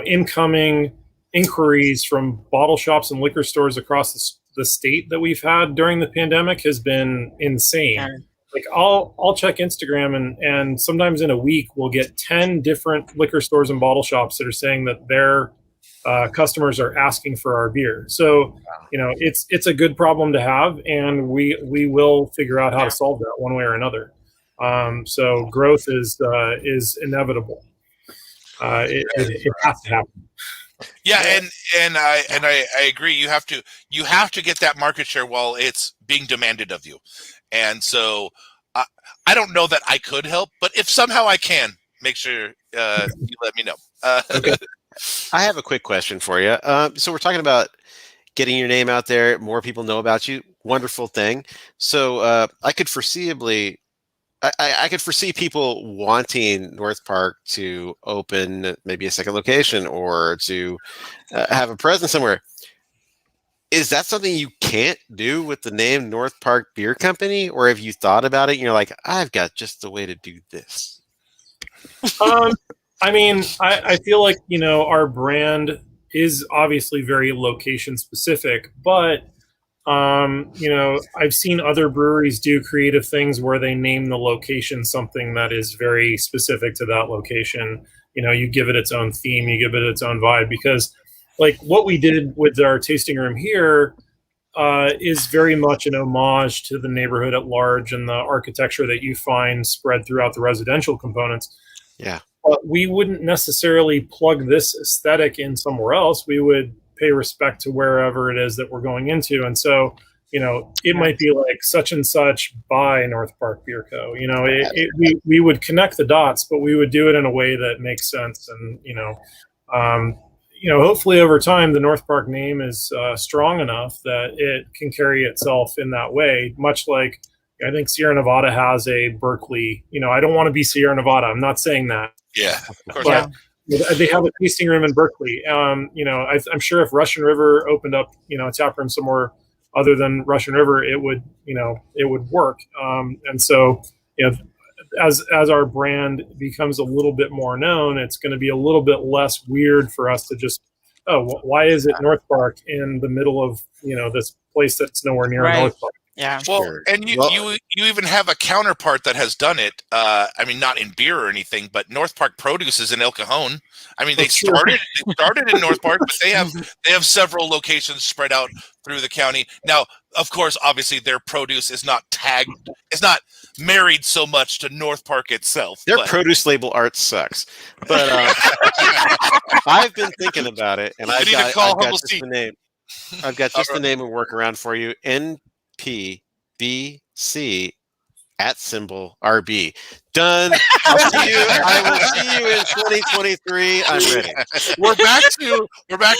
incoming inquiries from bottle shops and liquor stores across the state that we've had during the pandemic has been insane. Yeah. Like I'll check Instagram and sometimes in a week we'll get 10 different liquor stores and bottle shops that are saying that their customers are asking for our beer. So it's a good problem to have, and we will figure out how to solve that one way or another. So growth is inevitable. It has to happen. Yeah, and I agree. You have to get that market share while it's being demanded of you. And so I don't know that I could help, but if somehow I can, make sure you let me know. Okay. I have a quick question for you. So we're talking about getting your name out there, more people know about you. Wonderful thing. So I could foreseeably, I could foresee people wanting North Park to open maybe a second location or to have a presence somewhere. Is that something you can't do with the name North Park Beer Company, or have you thought about it and you're like, I've got just the way to do this? I mean, I feel like, our brand is obviously very location specific, but, I've seen other breweries do creative things where they name the location something that is very specific to that location. You give it its own theme, you give it its own vibe, because like what we did with our tasting room here is very much an homage to the neighborhood at large and the architecture that you find spread throughout the residential components. Yeah. But we wouldn't necessarily plug this aesthetic in somewhere else. We would pay respect to wherever it is that we're going into. And so, it might be like such and such by North Park Beer Co. We would connect the dots, but we would do it in a way that makes sense. And, hopefully over time, the North Park name is strong enough that it can carry itself in that way, much like I think Sierra Nevada has a Berkeley. I don't want to be Sierra Nevada. I'm not saying that. Yeah, of course. But they have a tasting room in Berkeley. I'm sure if Russian River opened up, a tap room somewhere other than Russian River, it would work. And so, as our brand becomes a little bit more known, it's going to be a little bit less weird for us to just, why is it North Park in the middle of, this place that's nowhere near North Park? Yeah. Well, Sure. and you even have a counterpart that has done it. I mean, not in beer or anything, but North Park Produce is in El Cajon. I mean, they started in North Park, but they have several locations spread out through the county. Now, of course, obviously, their produce is not tagged. It's not married so much to North Park itself. Their produce label art sucks. But I've been thinking about it, and I've got just the name. I've got just the name and workaround for you. NPBC @RB. Done. I will see you in 2023. I'm ready. We're back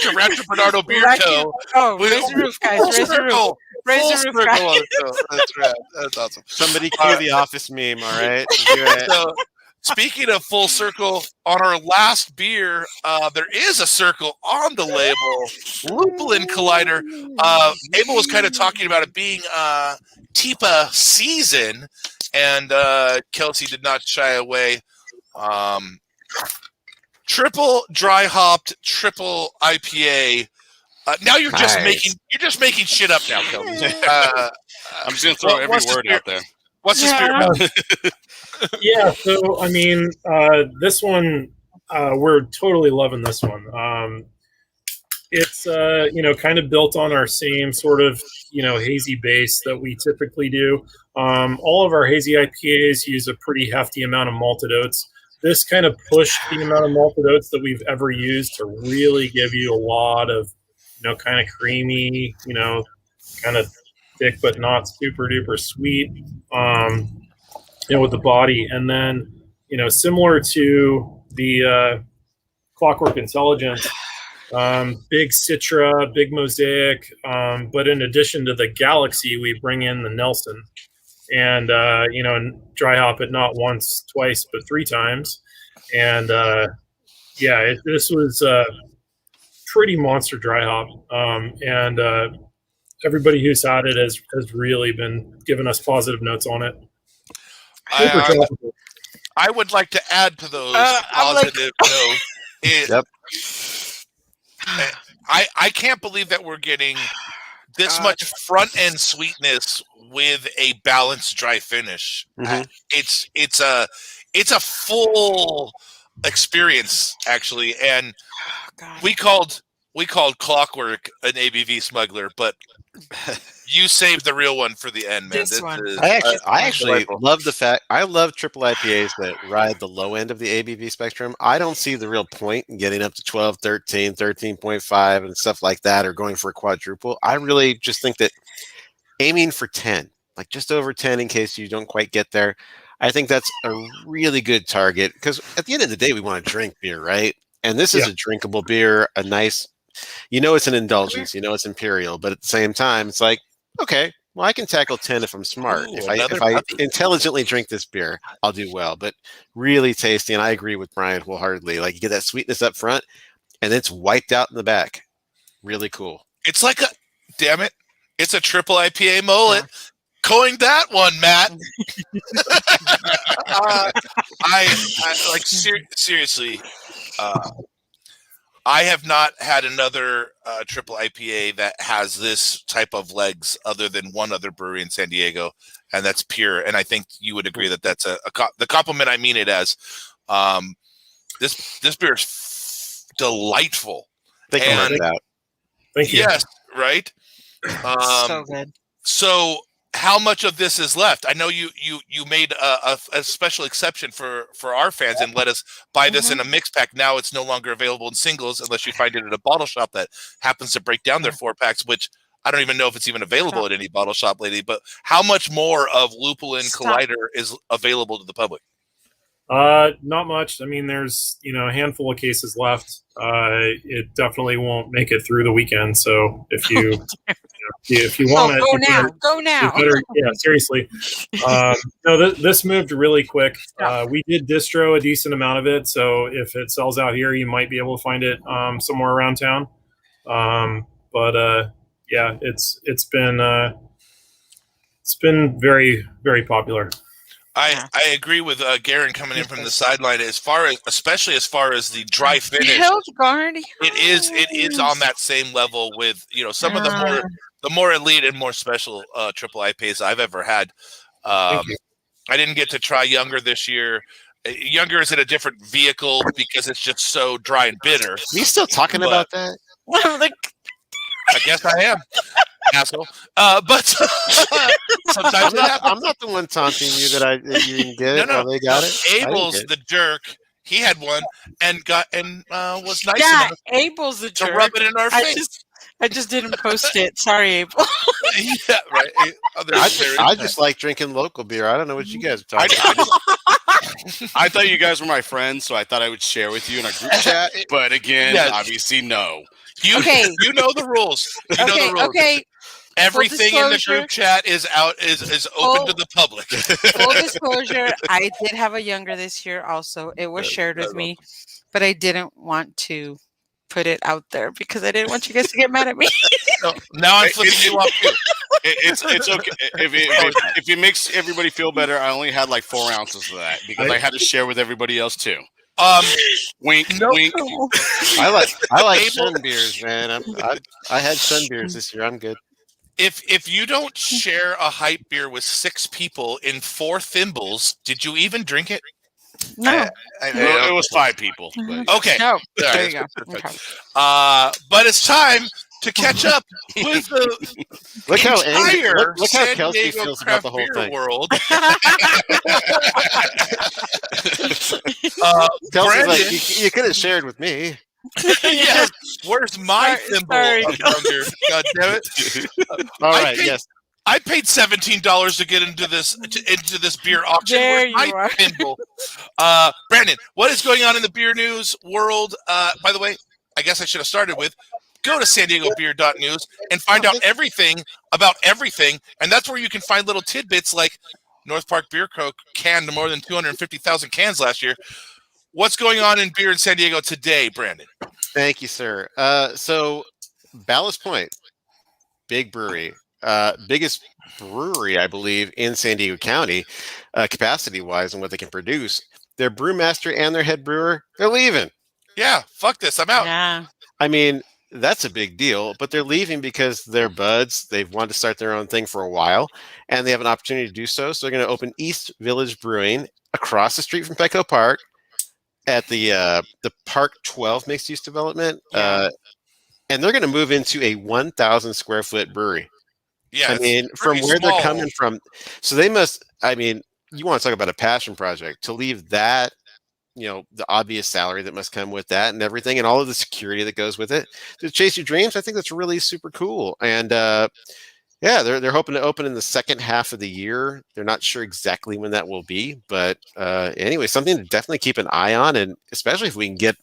to Rancho Bernardo Beer Co. Raise the roof, guys. Raise the roof. Raise the roof, guys. That's right. That's awesome. Somebody cue the Office meme. All right. So, speaking of full circle, on our last beer, there is a circle on the label. Lupulin Collider. Abel was kind of talking about it being Ipa season, and Kelsey did not shy away. Triple dry hopped, triple IPA. Now you're just making shit up now, Kelsey. I'm just gonna throw every word out there. What's the spirit? Yeah, so I mean, this one, we're totally loving this one. It's kind of built on our same sort of hazy base that we typically do. All of our hazy IPAs use a pretty hefty amount of malted oats. This kind of pushed the amount of malted oats that we've ever used to really give you a lot of kind of creamy, kind of thick but not super duper sweet. With the body, and then similar to the Clockwork Intelligence, big Citra, big Mosaic, but in addition to the Galaxy, we bring in the Nelson, and dry hop it not once, twice, but 3 times, and this was pretty monster dry hop, and everybody who's had it has really been giving us positive notes on it. Super I, tropical. I would like to add to those I'm like- positive notes. Yep. I can't believe that we're getting this much front end sweetness with a balanced dry finish. Mhm. It's a full experience actually, and God. we called Clockwork an ABV smuggler, but you saved the real one for the end, man. This one. I actually delightful. love the fact I love triple IPAs that ride the low end of the ABV spectrum. I don't see the real point in getting up to 12, 13, 13.5 and stuff like that, or going for a quadruple. I really just think that aiming for 10, like just over 10 in case you don't quite get there, I think that's a really good target, because at the end of the day, we want to drink beer, right? And this is a drinkable beer, a nice, it's an indulgence, it's imperial, but at the same time, it's like, okay, well, I can tackle 10 if I'm smart. Ooh, If I another puppy. intelligently drink this beer, I'll do well. But really tasty, and I agree with Brian wholeheartedly. Like, you get that sweetness up front, and it's wiped out in the back. Really cool. It's like it's a triple IPA mullet. Yeah. Coined that one, Matt. I like seriously. I have not had another triple IPA that has this type of legs other than one other brewery in San Diego, and that's Pure. And I think you would agree that that's the compliment I mean it as. This beer is delightful. Thank you. Thank you. Yes, right. So good. So how much of this is left? I know you made a special exception for our fans and let us buy this in a mix pack. Now it's no longer available in singles unless you find it at a bottle shop that happens to break down their 4-packs, which I don't even know if it's even available at any bottle shop lately. But how much more of Lupulin Collider is available to the public? Not much. I mean, there's a handful of cases left. It definitely won't make it through the weekend. So if you if you want it, go now. Yeah, seriously. No, this moved really quick. We did distro a decent amount of it, so if it sells out here, you might be able to find it somewhere around town. But it's been very, very popular. I agree with Garen coming in from the sideline especially as far as the dry finish. It is on that same level with some of the more elite and more special triple IPAs I've ever had. I didn't get to try Younger this year. Younger is in a different vehicle because it's just so dry and bitter. Are you still talking about that? I guess I am. Asshole. But sometimes I'm not the one taunting you that you didn't get it. They got it. Abel's the jerk. He had one and was nice enough. Abel's the jerk. To rub it in our face. I just didn't post it. Sorry, Abel. Yeah, right. I just like drinking local beer. I don't know what you guys are talking about. I thought you guys were my friends, so I thought I would share with you in our group chat. But again, obviously, no. You know the rules. Okay. Everything in the group chat is open to the public. Full disclosure, I did have a Younger this year also. It was shared with me, but I didn't want to put it out there because I didn't want you guys to get mad at me. So now I'm flipping you off too. It's okay. If it makes everybody feel better, I only had like 4 ounces of that because I had to share with everybody else too. Wink, wink. I like sun beers, man. I had sun beers this year. I'm good. If you don't share a hype beer with 6 people in 4 thimbles, did you even drink it? No. It was 5 people. But. Okay. No. There you go. Okay. But it's time to catch up with the look how San Kelsey Diego feels about the whole thing. World. Kelsey's like, you could have shared with me. Yes. Where's my thimble of Younger? God damn it! All right. Yes. I paid $17 to get into this beer auction. There Where's my thimble? Brandon, what is going on in the beer news world? By the way, I guess I should have started with go to SanDiegoBeer.news and find out everything about everything, and that's where you can find little tidbits like North Park Beer Co. canned more than 250,000 cans last year. What's going on in beer in San Diego today, Brandon? Thank you, sir. So, Ballast Point, big brewery, biggest brewery, I believe, in San Diego County, capacity-wise and what they can produce. Their brewmaster and their head brewer, they're leaving. Yeah, fuck this. I'm out. Yeah. I mean, that's a big deal, but they're leaving because they're buds. They've wanted to start their own thing for a while, and they have an opportunity to do so. So they're going to open East Village Brewing across the street from Petco Park at the Park 12 mixed-use development, Yeah. and they're going to move into a 1,000 square foot brewery. Yeah, I it's mean, from pretty where small. they're coming from, so they must. I mean, you want to talk about a passion project to leave that, the obvious salary that must come with that and everything, and all of the security that goes with it to chase your dreams. I think that's really super cool. And yeah, they're hoping to open in the second half of the year. They're not sure exactly when that will be, but anyway, something to definitely keep an eye on, and especially if we can get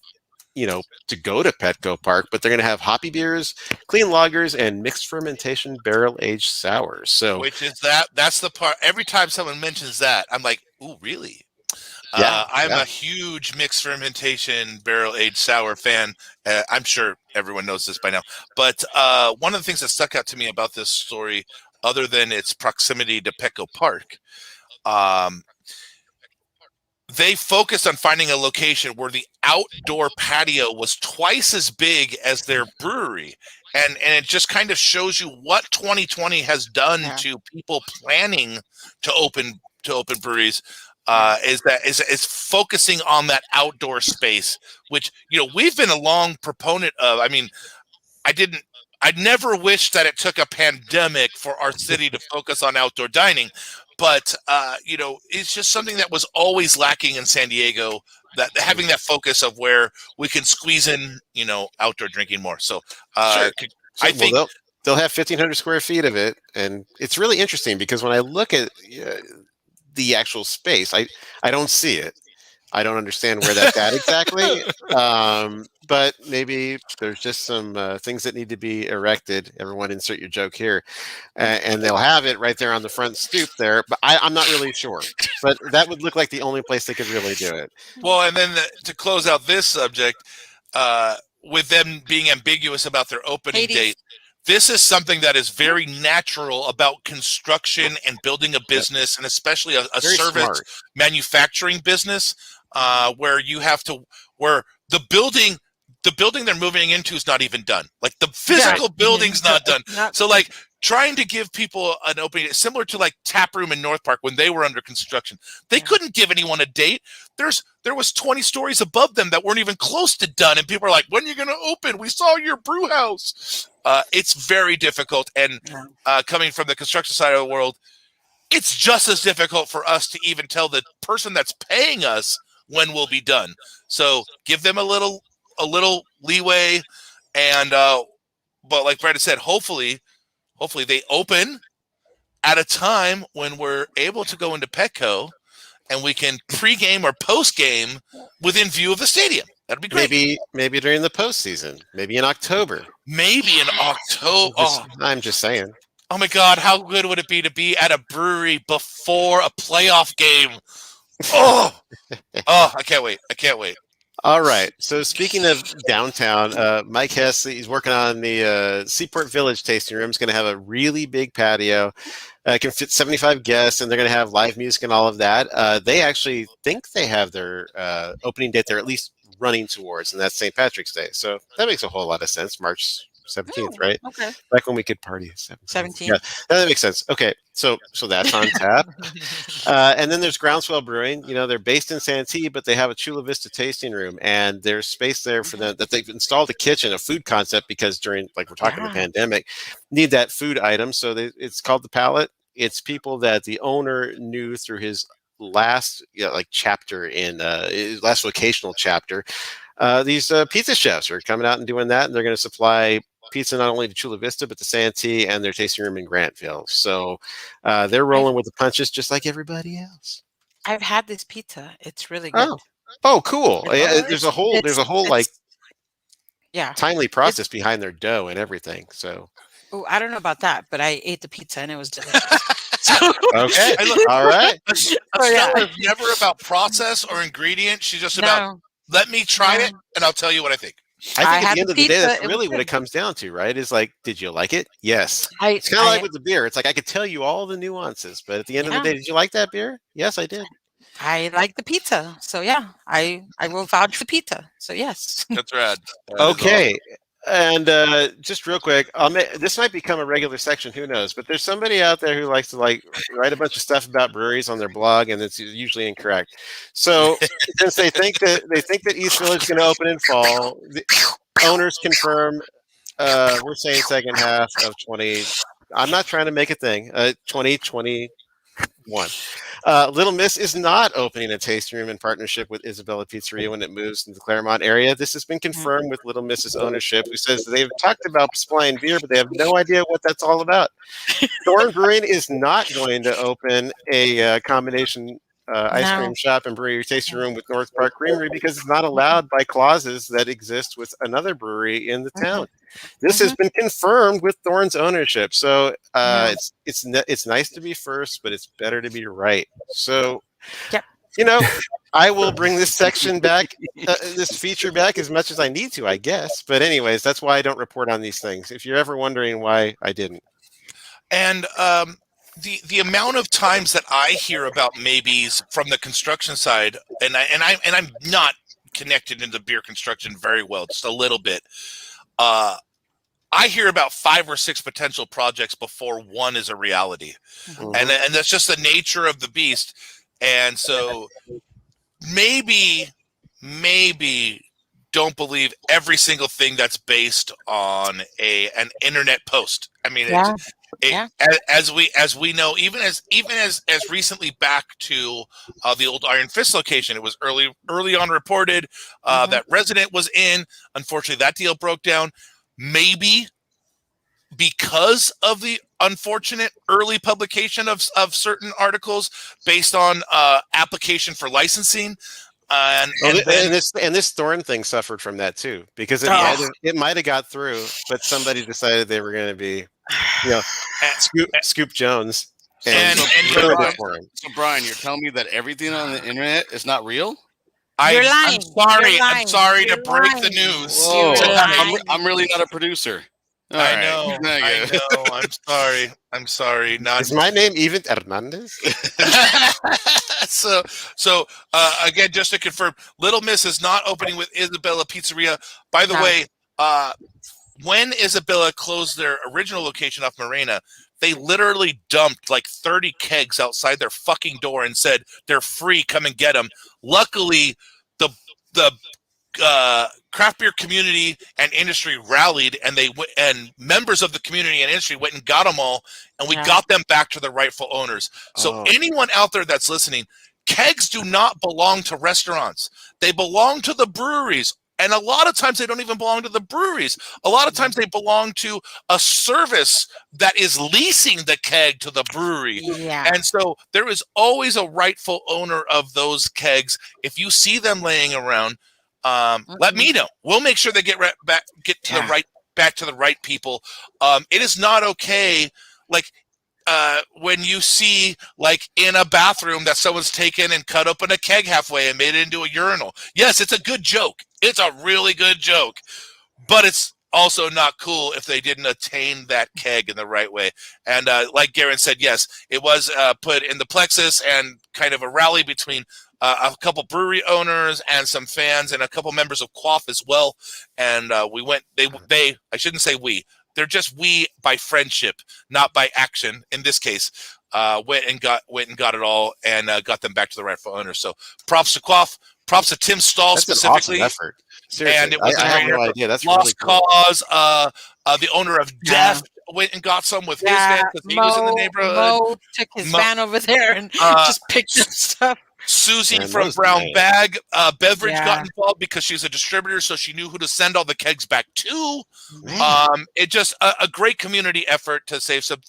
to go to Petco Park. But they're going to have hoppy beers, clean lagers, and mixed fermentation barrel aged sours. So, Which is that's the part. Every time someone mentions that, I'm like, ooh, really? Yeah, I'm a huge mixed fermentation barrel aged sour fan. I'm sure everyone knows this by now. But one of the things that stuck out to me about this story, other than its proximity to Petco Park, they focused on finding a location where the outdoor patio was twice as big as their brewery. And it just kind of shows you what 2020 has done to people planning to open breweries. Is focusing on that outdoor space, which we've been a long proponent of. I mean, I'd never wished that it took a pandemic for our city to focus on outdoor dining, but it's just something that was always lacking in San Diego. That having that focus of where we can squeeze in, outdoor drinking more. So, sure. I think they'll have 1,500 square feet of it, and it's really interesting because when I look at the actual space, I don't see it. I don't understand where that's at exactly. But maybe there's just some things that need to be erected. Everyone insert your joke here. And they'll have it right there on the front stoop there. But I'm not really sure. But that would look like the only place they could really do it. Well, and then to close out this subject, with them being ambiguous about their opening date, this is something that is very natural about construction and building a business, and especially a service manufacturing business, where the building they're moving into is not even done. Like the physical building's not done. So like trying to give people an opening, similar to like Tap Room in North Park when they were under construction, they couldn't give anyone a date. There was 20 stories above them that weren't even close to done, and people are like, "When are you going to open? We saw your brew house." It's very difficult, and coming from the construction side of the world, it's just as difficult for us to even tell the person that's paying us when we'll be done. So give them a little leeway, and but like Brad said, hopefully they open at a time when we're able to go into Petco and we can pregame or postgame within view of the stadium. That'd be great. Maybe during the postseason. Maybe in October. Maybe in October. I'm just saying. Oh my God, how good would it be to be at a brewery before a playoff game? I can't wait. All right. So speaking of downtown, Mike Hess, he's working on the Seaport Village tasting room. It's going to have a really big patio. It can fit 75 guests, and they're going to have live music and all of that. They actually think they have their opening date they're at least running towards, and that's St. Patrick's Day. So that makes a whole lot of sense. March 17th, right? Okay. Back when we could party 17th. Yeah, that makes sense. Okay, so that's on tap. And then there's Groundswell Brewing. They're based in Santee, but they have a Chula Vista tasting room, and there's space there for them that they've installed a kitchen, a food concept, because during, like we're talking, the pandemic, need that food item. So it's called the Palette. It's people that the owner knew through his last chapter in his last vocational chapter. These pizza chefs are coming out and doing that, and they're going to supply pizza not only to Chula Vista but to Santee and their tasting room in Grantville. So they're rolling with the punches just like everybody else. I've had this pizza. It's really good. Oh, cool. There's a whole timely process behind their dough and everything. So I don't know about that, but I ate the pizza and it was delicious. Okay. All right. Estella's never about process or ingredient. She's just about let me try it and I'll tell you what I think. I think at had the end the of the day, pizza, that's it was really what good. it comes down to, right? Is like, did you like it? Yes. I, It's kind of like I, with the beer. It's like I could tell you all the nuances, but at the end of the yeah, day, did you like that beer? Yes, I did. I like the pizza. So yeah, I will vouch the pizza. So yes. That's rad. That is Okay. And just real quick, this might become a regular section. Who knows? But there's somebody out there who likes to like write a bunch of stuff about breweries on their blog, and it's usually incorrect. So since they think that East Village is going to open in fall, the owners confirm. We're saying second half of 20. I'm not trying to make a thing. 2021. Little Miss is not opening a tasting room in partnership with Isabella Pizzeria when it moves into the Claremont area. This has been confirmed with Little Miss's ownership, who says they've talked about supplying beer, but they have no idea what that's all about. Thorn Brewing is not going to open a combination ice No. cream shop and brewery tasting room with North Park Creamery because it's not allowed by clauses that exist with another brewery in the town. This has been confirmed with Thorn's ownership, so it's nice to be first, but it's better to be right. So, Yep. you know, I will bring this section back, this feature back as much as I need to, I guess. But anyways, that's why I don't report on these things. If you're ever wondering why I didn't, And the amount of times that I hear about maybes from the construction side, and I'm not connected into beer construction very well, just a little bit. I hear about 5 or 6 potential projects before one is a reality, and that's just the nature of the beast. And so maybe don't believe every single thing that's based on an internet post. I mean, as we know, even as recently back to the old Iron Fist location, it was early on reported that Resident was in. Unfortunately, that deal broke down. Maybe because of the unfortunate early publication of certain articles based on application for licensing. And this Thorn thing suffered from that too, because it might have got through, but somebody decided they were going to be, Scoop Jones. So Brian, you're telling me that everything on the internet is not real? You're lying. I'm sorry to break the news. I'm really not a producer. I know. I'm sorry. Is my name even Hernandez? So again, just to confirm, Little Miss is not opening with Isabella Pizzeria. By the way, when Isabella closed their original location off Morena, they literally dumped like 30 kegs outside their fucking door and said they're free, come and get them. Luckily, the craft beer community and industry rallied, and and members of the community and industry went and got them all, and we got them back to the rightful owners. So anyone out there that's listening, kegs do not belong to restaurants. They belong to the breweries. And a lot of times they don't even belong to the breweries. A lot of times they belong to a service that is leasing the keg to the brewery. Yeah. And so there is always a rightful owner of those kegs. If you see them laying around, let me know. We'll make sure they get back to the right people. It is not okay. Like, when you see, like, in a bathroom that someone's taken and cut open a keg halfway and made it into a urinal. Yes, it's a good joke. It's a really good joke. But it's also not cool if they didn't attain that keg in the right way. And like Garen said, yes, it was put in the Plexus and kind of a rally between a couple brewery owners and some fans and a couple members of Quaff as well. And we went, I shouldn't say we, they're just we by friendship, not by action. In this case, went and got it all and got them back to the rightful owner. So props to Quaff, props to Tim Stahl specifically. An awesome effort. Seriously, and it was I have no idea. That's Lost really cool. Cause. The owner of Death went and got some with his van because he was in the neighborhood. Mo took his van over there and just picked up stuff. Susie from Brown Bag Beverage got involved because she's a distributor, so she knew who to send all the kegs back to. It just a great community effort to save some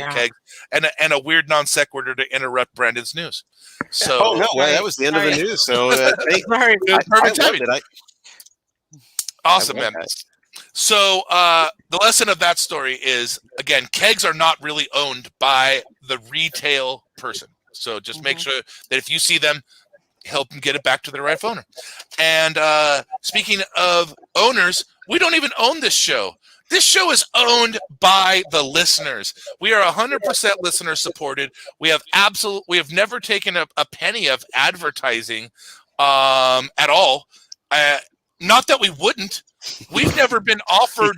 kegs, and a weird non sequitur to interrupt Brandon's news. So that was the end of the news. So perfect timing. Awesome, man. So the lesson of that story is, again, kegs are not really owned by the retail person. So just make sure that if you see them, help them get it back to the right owner. And speaking of owners, we don't even own this show. This show is owned by the listeners. We are 100% listener supported. We have never taken a penny of advertising at all. Not that we wouldn't. We've never been offered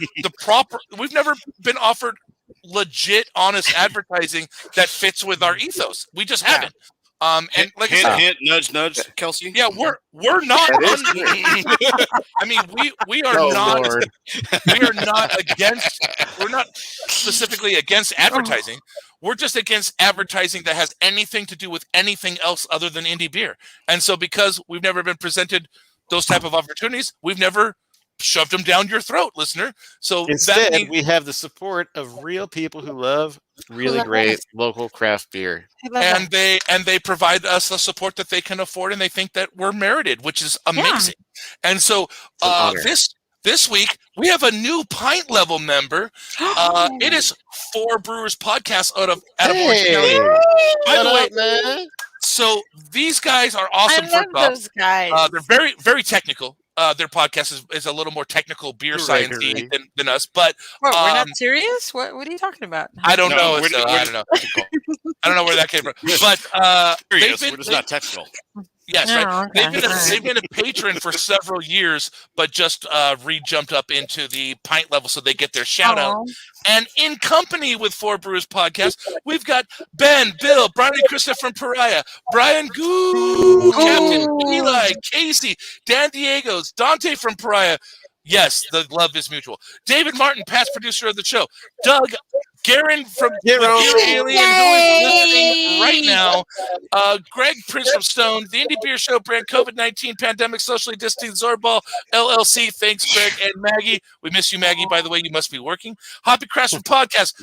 we've never been offered legit, honest advertising that fits with our ethos. We just haven't. And like hint, I said, hint, nudge, nudge, Kelsey. yeah, we're not. I mean, we are not. Lord. We are not against. We're not specifically against advertising. We're just against advertising that has anything to do with anything else other than indie beer. And so, because we've never been presented those type of opportunities, we've never shoved them down your throat, listener. So Instead, that means, we have the support of real people who love really great local craft beer. and they provide us the support that they can afford, and they think that we're merited, which is amazing. And so this week we have a new pint level member. It is Four Brewers Podcast out of Orange County. By the way, man. so these guys are awesome. I love those guys. They're very, very technical. Their podcast is a little more technical beer science-y than us. But What, we're not serious? What are you talking about? I don't know. we're I don't know. I don't know where that came from. But We're just not technical. yes, No, right. okay. They've been a patron for several years, but just re-jumped up into the pint level, so they get their shout out. Aw. And in company with Four Brewers Podcast, we've got Ben, Bill, Brian and Krista from Pariah, Brian Goo, Captain, Eli, Casey, Dan Diego's, Dante from Pariah. Yes, the love is mutual. David Martin, past producer of the show. Doug Garen from the Beer Alien, who is listening right now. Greg Prince from Stone, the Indie Beer Show brand, COVID-19 pandemic, socially distancing Zorball LLC. Thanks, Greg and Maggie. We miss you, Maggie. By the way, you must be working. Hoppy Crash from Podcast.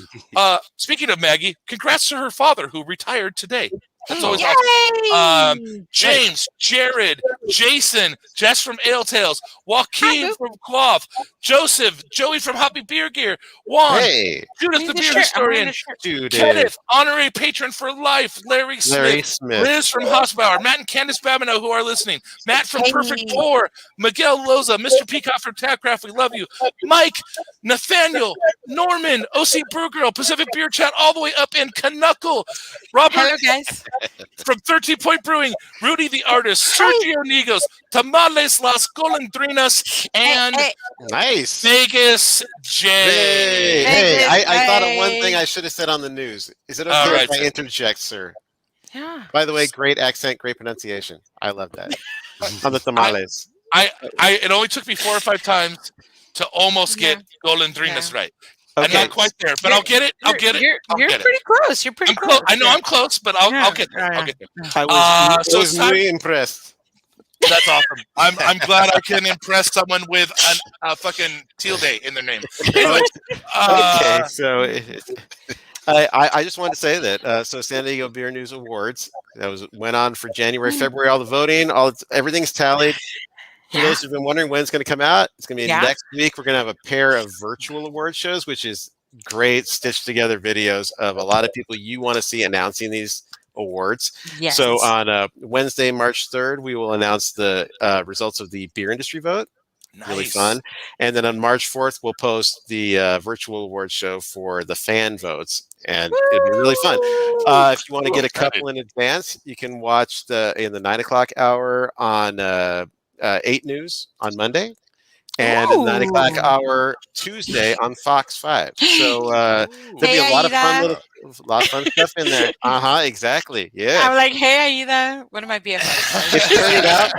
Speaking of Maggie, congrats to her father who retired today. That's always awesome. James, Jared, Jason, Jess from Ale Tales, Joaquin from Quaff, Joseph, Joey from Hoppy Beer Gear, Juan, Judith the Beer Historian, Kenneth, honorary patron for life, Larry Smith, Liz from Hossbauer, Matt and Candace Babineau who are listening, Matt from Perfect Pour, Miguel Loza, Mr. Peacock from Tapcraft, we love you, Mike, Nathaniel, Norman, OC Brew Girl, Pacific Beer Chat all the way up in Canuckle, Robert. Hello, guys. From 13 Point Brewing, Rudy the Artist, Sergio Nigos, Tamales Las Golondrinas, and Nice. Vegas J. Hey, I thought of one thing I should have said on the news. Is it okay if I interject, sir? Yeah. By the way, great accent, great pronunciation. I love that. On the tamales. It only took me 4 or 5 times to almost get Golondrinas right. Okay. I'm not quite there, but I'll get it. I'll get it. You're pretty close. You're pretty close. I know I'm close, but I'll get there. I'll get there. I was so really impressed. That's awesome. I'm glad I can impress someone with a fucking teal day in their name. Anyway, Okay, so I just wanted to say that so San Diego Beer News Awards went on for January, February, all the voting, everything's tallied. For those who've been wondering when it's going to come out, it's going to be next week. We're going to have a pair of virtual award shows, which is great stitched together videos of a lot of people you want to see announcing these awards. Yes. So on Wednesday, March 3rd, we will announce the results of the beer industry vote. nice. Really fun. And then on March 4th, we'll post the virtual award show for the fan votes. And it'll be really fun. If you want to get a couple in advance, you can watch in the 9 o'clock hour on 8 News on Monday, and the 9 o'clock hour Tuesday on Fox 5. So there'll be a lot of fun stuff in there. Exactly. Yeah. I'm like, hey, Aida, one of my BFFs. It's turned out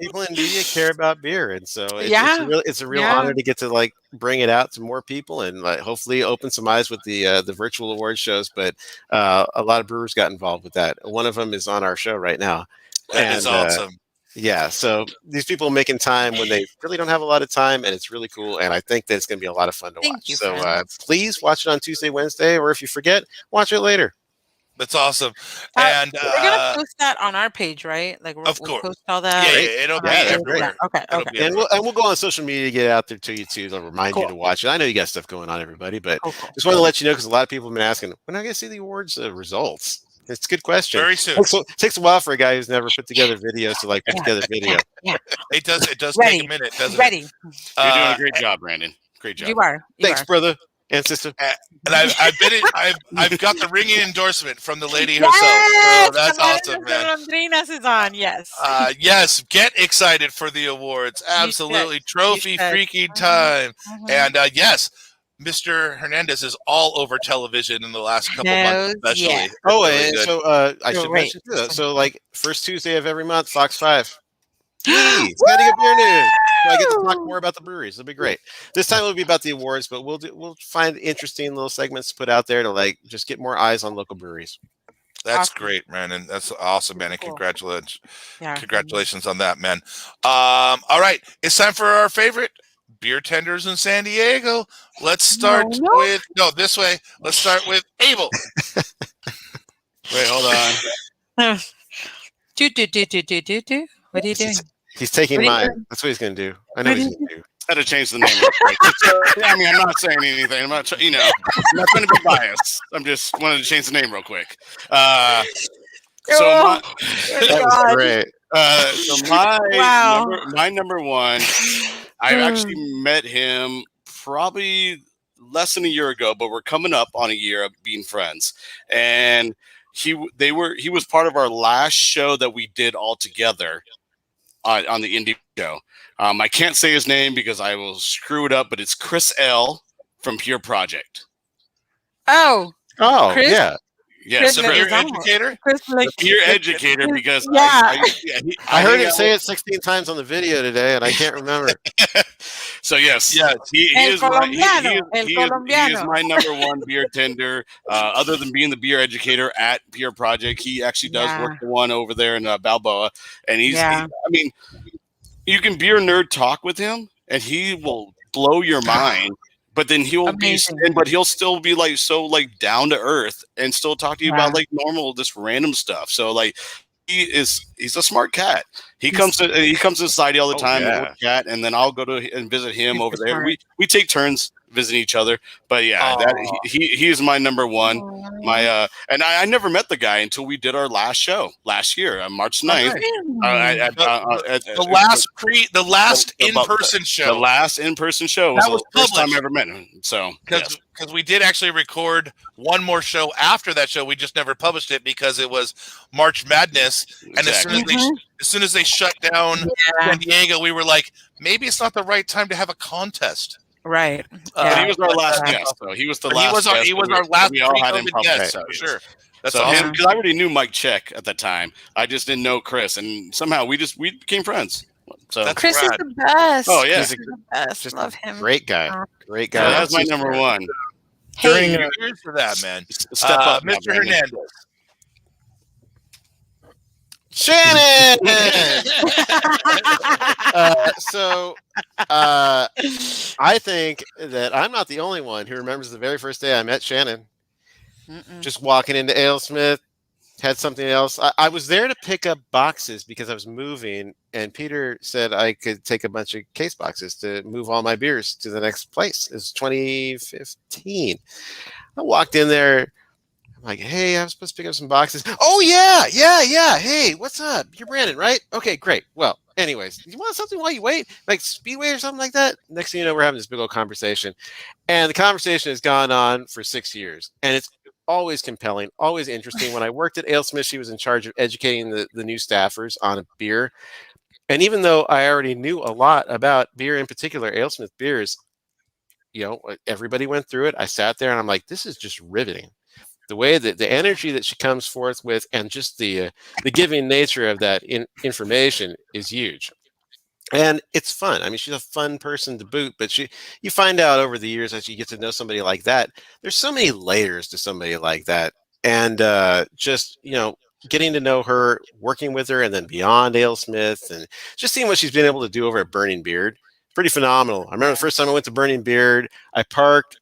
people in media care about beer, and so it's a real honor to get to like bring it out to more people and like hopefully open some eyes with the virtual award shows. But a lot of brewers got involved with that. One of them is on our show right now. That is awesome. Yeah, so these people making time when they really don't have a lot of time, and it's really cool, and I think that it's going to be a lot of fun to watch. So please watch it on Tuesday, Wednesday, or if you forget, watch it later. That's awesome. And we're going to post that on our page, right? Like, we'll post all that. Yeah, it'll be everywhere. Okay. And we'll go on social media to get it out there to you, too. They'll remind you to watch it. I know you got stuff going on, everybody, but just wanted to let you know because a lot of people have been asking, when am I going to see the awards results? It's a good question. Very soon. So it takes a while for a guy who's never put together videos to like put together video. It does Ready. take a minute, doesn't Ready. it? You're doing a great job, Brandon. Great job. You are. Thanks, brother and sister. And I've got the ringing endorsement from the lady herself. Yes! So that's awesome, man. Londrinas is on. Yes. Yes, get excited for the awards. Absolutely. Trophy freaking time. And yes, Mr. Hernandez is all over television in the last couple months, especially. Yeah. Oh, Really and good. so I should mention too. So like first Tuesday of every month, Fox 5. Standing up beer news. So I get to talk more about the breweries. It'll be great. This time it'll be about the awards, but we'll find interesting little segments to put out there to like just get more eyes on local breweries. That's Awesome. great, man, and that's awesome, man. And Cool. congratulations on that, man. All right, it's time for our favorite beer tenders in San Diego. Let's start with this way. Let's start with Abel. Wait, hold on. Do. What are you doing? He's taking What are you mine. doing? That's what he's going to do. I know what he's going to do. I had to change the name. Real quick. I mean, I'm not saying anything. I'm not, I'm not going to be biased. I'm just wanted to change the name real quick. That was great. So my number one, I actually met him probably less than a year ago, but we're coming up on a year of being friends. And he was part of our last show that we did all together on the indie show. I can't say his name because I will screw it up, but it's Chris L from Pure Project. Oh, Chris? Yeah. Yes, The beer educator. The beer educator, because I heard him say it 16 times on the video today, and I can't remember. So yes, he is my number one beer tender. Other than being the beer educator at Pure Project, he actually does work the one over there in Balboa, and I mean, you can beer nerd talk with him, and he will blow your mind. But then he'll he'll still be like so like down to earth and still talk to you about like normal, just random stuff. So like he's a smart cat. He comes to society all the time with cat, and then I'll go to and visit him over there. Smart. We take turns visiting each other. But yeah, he is my number one. My and I never met the guy until we did our last show last year on March 9th. The last in-person show. The last in-person show was the first time I ever met him. So because we did actually record one more show after that show, we just never published it because it was March Madness, and as soon as they shut down San Diego, we were like, maybe it's not the right time to have a contest. Right. But he was our last guest, though. He was the last guest. He was our last we all had him guest, for sure. That's so awesome. Because I already knew Mike Check at the time. I just didn't know Chris, and somehow we became friends. So Chris is the best. Oh yeah, he's the best. Just Love him. Great guy. Great guy. So that's my number one. Hey, cheers for that, man. Step up, Mr. Hernandez. Shannon. I think that I'm not the only one who remembers the very first day I met Shannon. Just walking into AleSmith, had something else. I was there to pick up boxes because I was moving, and Peter said I could take a bunch of case boxes to move all my beers to the next place. It was 2015. I walked in there. I'm like, hey, I'm supposed to pick up some boxes. Oh, yeah. Hey, what's up? You're Brandon, right? Okay, great. Well, anyways, you want something while you wait? Like Speedway or something like that? Next thing you know, we're having this big old conversation. And the conversation has gone on for 6 years. And it's always compelling, always interesting. When I worked at AleSmith, she was in charge of educating the new staffers on beer. And even though I already knew a lot about beer, in particular AleSmith beers, everybody went through it. I sat there and I'm like, this is just riveting. The way that the energy that she comes forth with, and just the giving nature of that information is huge. And it's fun. I mean, she's a fun person to boot, but you find out over the years as you get to know somebody like that, there's so many layers to somebody like that. And getting to know her, working with her, and then beyond AleSmith, and just seeing what she's been able to do over at Burning Beard, pretty phenomenal. I remember the first time I went to Burning Beard, I parked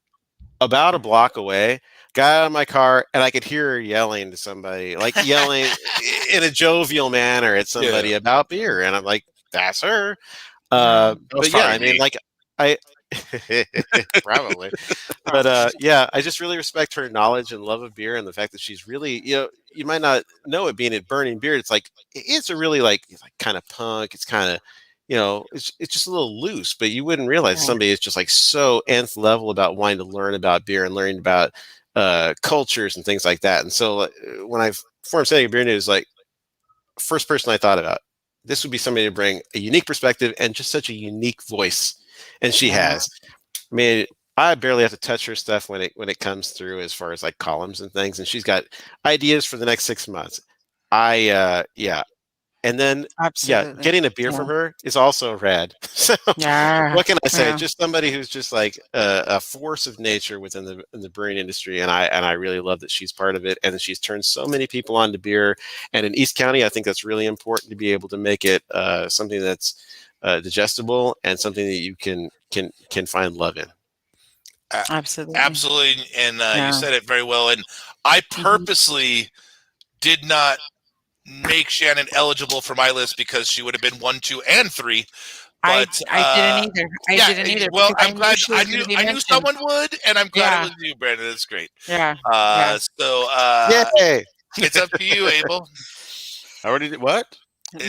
about a block away, got out of my car, and I could hear her yelling to somebody, like yelling in a jovial manner at somebody about beer. And I'm like, that's her. But yeah, I mean, like Probably. But yeah, I just really respect her knowledge and love of beer, and the fact that she's really, you might not know it being a burning beer. It's like it's a really like kind of punk. It's kind of, it's just a little loose, but you wouldn't realize somebody is just like so nth level about wanting to learn about beer and learning about cultures and things like that. And so when I formed Setting a Beer News, like first person I thought about, this would be somebody to bring a unique perspective and just such a unique voice. And she has. I mean, I barely have to touch her stuff when it comes through as far as like columns and things. And she's got ideas for the next 6 months. Yeah. And then, Absolutely. getting a beer from her is also rad. So what can I say? Yeah. Just somebody who's just like a force of nature within the brewing industry. And I really love that she's part of it. And that she's turned so many people on to beer. And in East County, I think that's really important to be able to make it something that's digestible and something that you can find love in. Absolutely. And you said it very well. And I purposely did not make Shannon eligible for my list because she would have been 1, 2, and 3. But I didn't either. I didn't either. Well, I'm glad I knew someone would, and I'm glad it was you, Brandon. That's great. Yeah. So Yay! it's up to you, Abel. I already did what?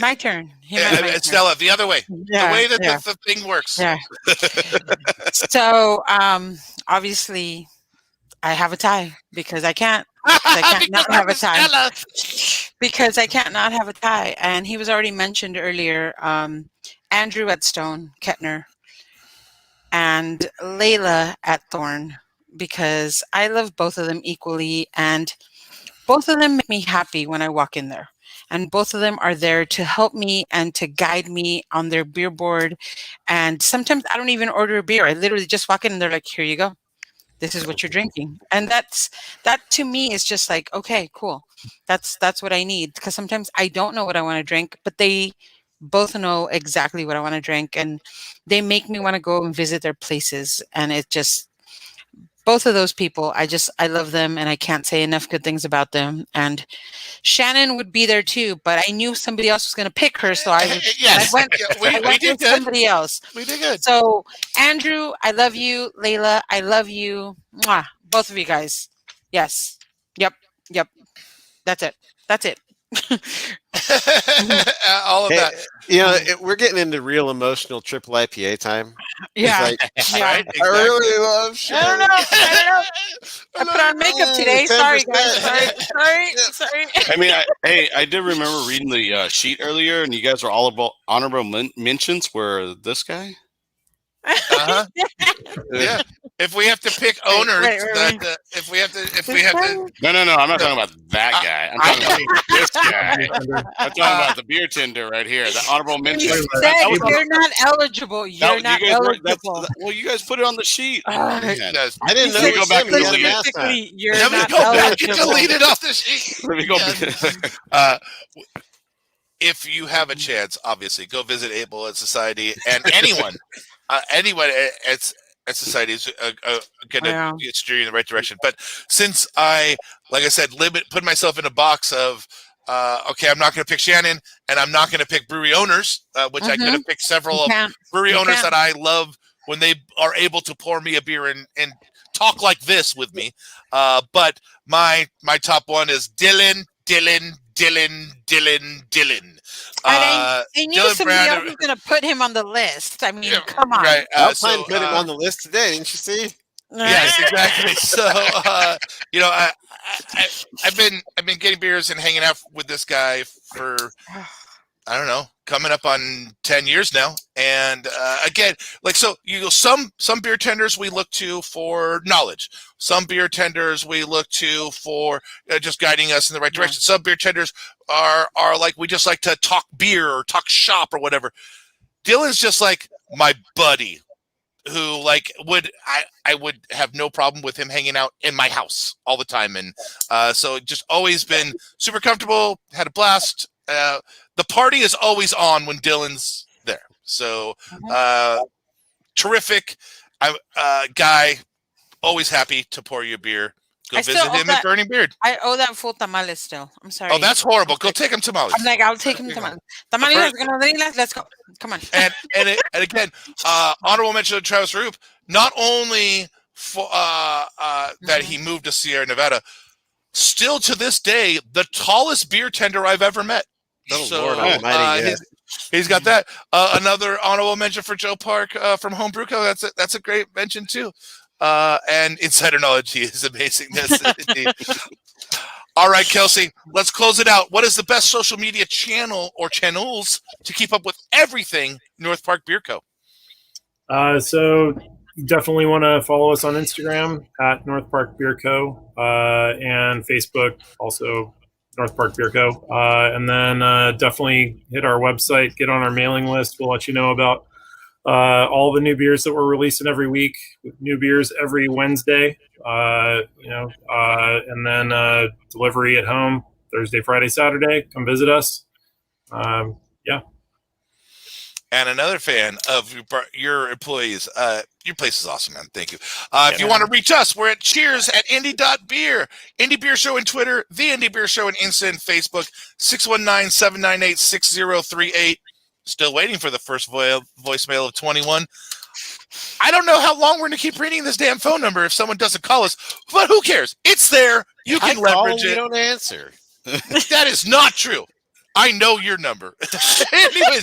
My turn. My turn. Stella, the other way. Yeah, the way that the thing works. Yeah. So obviously I have a tie because I can't not have a tie. Because I can't not have a tie. And he was already mentioned earlier, Andrew at Stone Kettner and Layla at Thorn, because I love both of them equally, and both of them make me happy when I walk in there. And both of them are there to help me and to guide me on their beer board. And sometimes I don't even order a beer. I literally just walk in and they're like, here you go. This is what you're drinking. And that to me is just like, okay, cool. That's what I need. Because sometimes I don't know what I want to drink, but they both know exactly what I want to drink. And they make me want to go and visit their places. And it just, both of those people, I love them, and I can't say enough good things about them. And Shannon would be there too, but I knew somebody else was going to pick her, so I went with somebody else. We did good. So Andrew, I love you. Layla, I love you. Mwah. Both of you guys. Yes. Yep. That's it. All of that. We're getting into real emotional triple IPA time. Yeah. Like, Right, I really love Shannon. I don't know. I put on makeup today. Sorry, guys. Sorry. I mean, I did remember reading the sheet earlier, and you guys were all about honorable mentions. Were this guy? Uh-huh. Yeah. If we have to pick owners, if we have to. No. I'm not talking about that guy. I'm talking about this guy. I'm talking about the beer tender right here. The honorable mention. You're not eligible. You're not eligible. Well, you guys put it on the sheet. I didn't know. Let me go back and delete it. Statistically, you're Let me not go back and eligible. delete it off the sheet. Let me go. If you have a chance, obviously, go visit Able at Society, and anyone at Society is going to steer you in the right direction. But since I, like I said, put myself in a box of, okay, I'm not going to pick Shannon, and I'm not going to pick brewery owners, which I could have picked several of brewery owners that I love when they are able to pour me a beer and talk like this with me. But my top one is Dylan. I knew somebody else was going to put him on the list. I mean, come on. Right. Alpine put him on the list today, didn't you see? Yes, exactly. So, I've been getting beers and hanging out with this guy for, I don't know, coming up on 10 years now. And again, some beer tenders we look to for knowledge. Some beer tenders we look to for just guiding us in the right direction. Some beer tenders are like, we just like to talk beer or talk shop or whatever. Dylan's just like my buddy who I would have no problem with him hanging out in my house all the time. And so just always been super comfortable, had a blast. The party is always on when Dylan's there. So terrific guy, always happy to pour you a beer. Go visit him at Burning Beard. I owe that full tamales still. I'm sorry. Oh, that's horrible. Go take him tamales. I'm like, I'll take him tamales. Tamales, let's go. Come on. And again, honorable mention to Travis Roop. not only for that he moved to Sierra Nevada, still to this day, the tallest beer tender I've ever met. Oh, Lord Almighty! Yeah. He's got that. Another honorable mention for Joe Park from Home Brew Co. That's a great mention too. And insider knowledge, he is amazing. All right, Kelsey, let's close it out. What is the best social media channel or channels to keep up with everything North Park Beer Co.? So you definitely want to follow us on Instagram at North Park Beer Co. And Facebook, also North Park Beer Co. And then definitely hit our website, get on our mailing list. We'll let you know about all the new beers that we're releasing every week. New beers every Wednesday, and then delivery at home Thursday, Friday, Saturday. Come visit us. And another fan of your employees. Your place is awesome, man. Thank you. If you want to reach us, we're at cheers@indie.beer. Indie Beer Show on Twitter, The Indie Beer Show on Insta and Facebook, 619-798-6038. Still waiting for the first voicemail of 21. I don't know how long we're going to keep reading this damn phone number if someone doesn't call us, but who cares? It's there. You can leverage it. You don't answer. That is not true. I know your number. Anyways,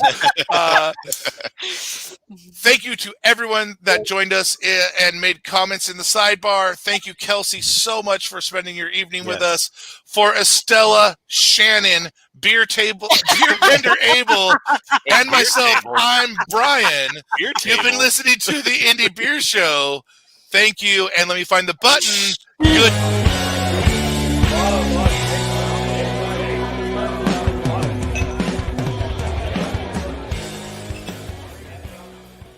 thank you to everyone that joined us and made comments in the sidebar. Thank you, Kelsey, so much for spending your evening with us. For Estella, Shannon, Beer Tender Abel, and myself, I'm Brian. You've been listening to the Indie Beer Show. Thank you, and let me find the button. Good.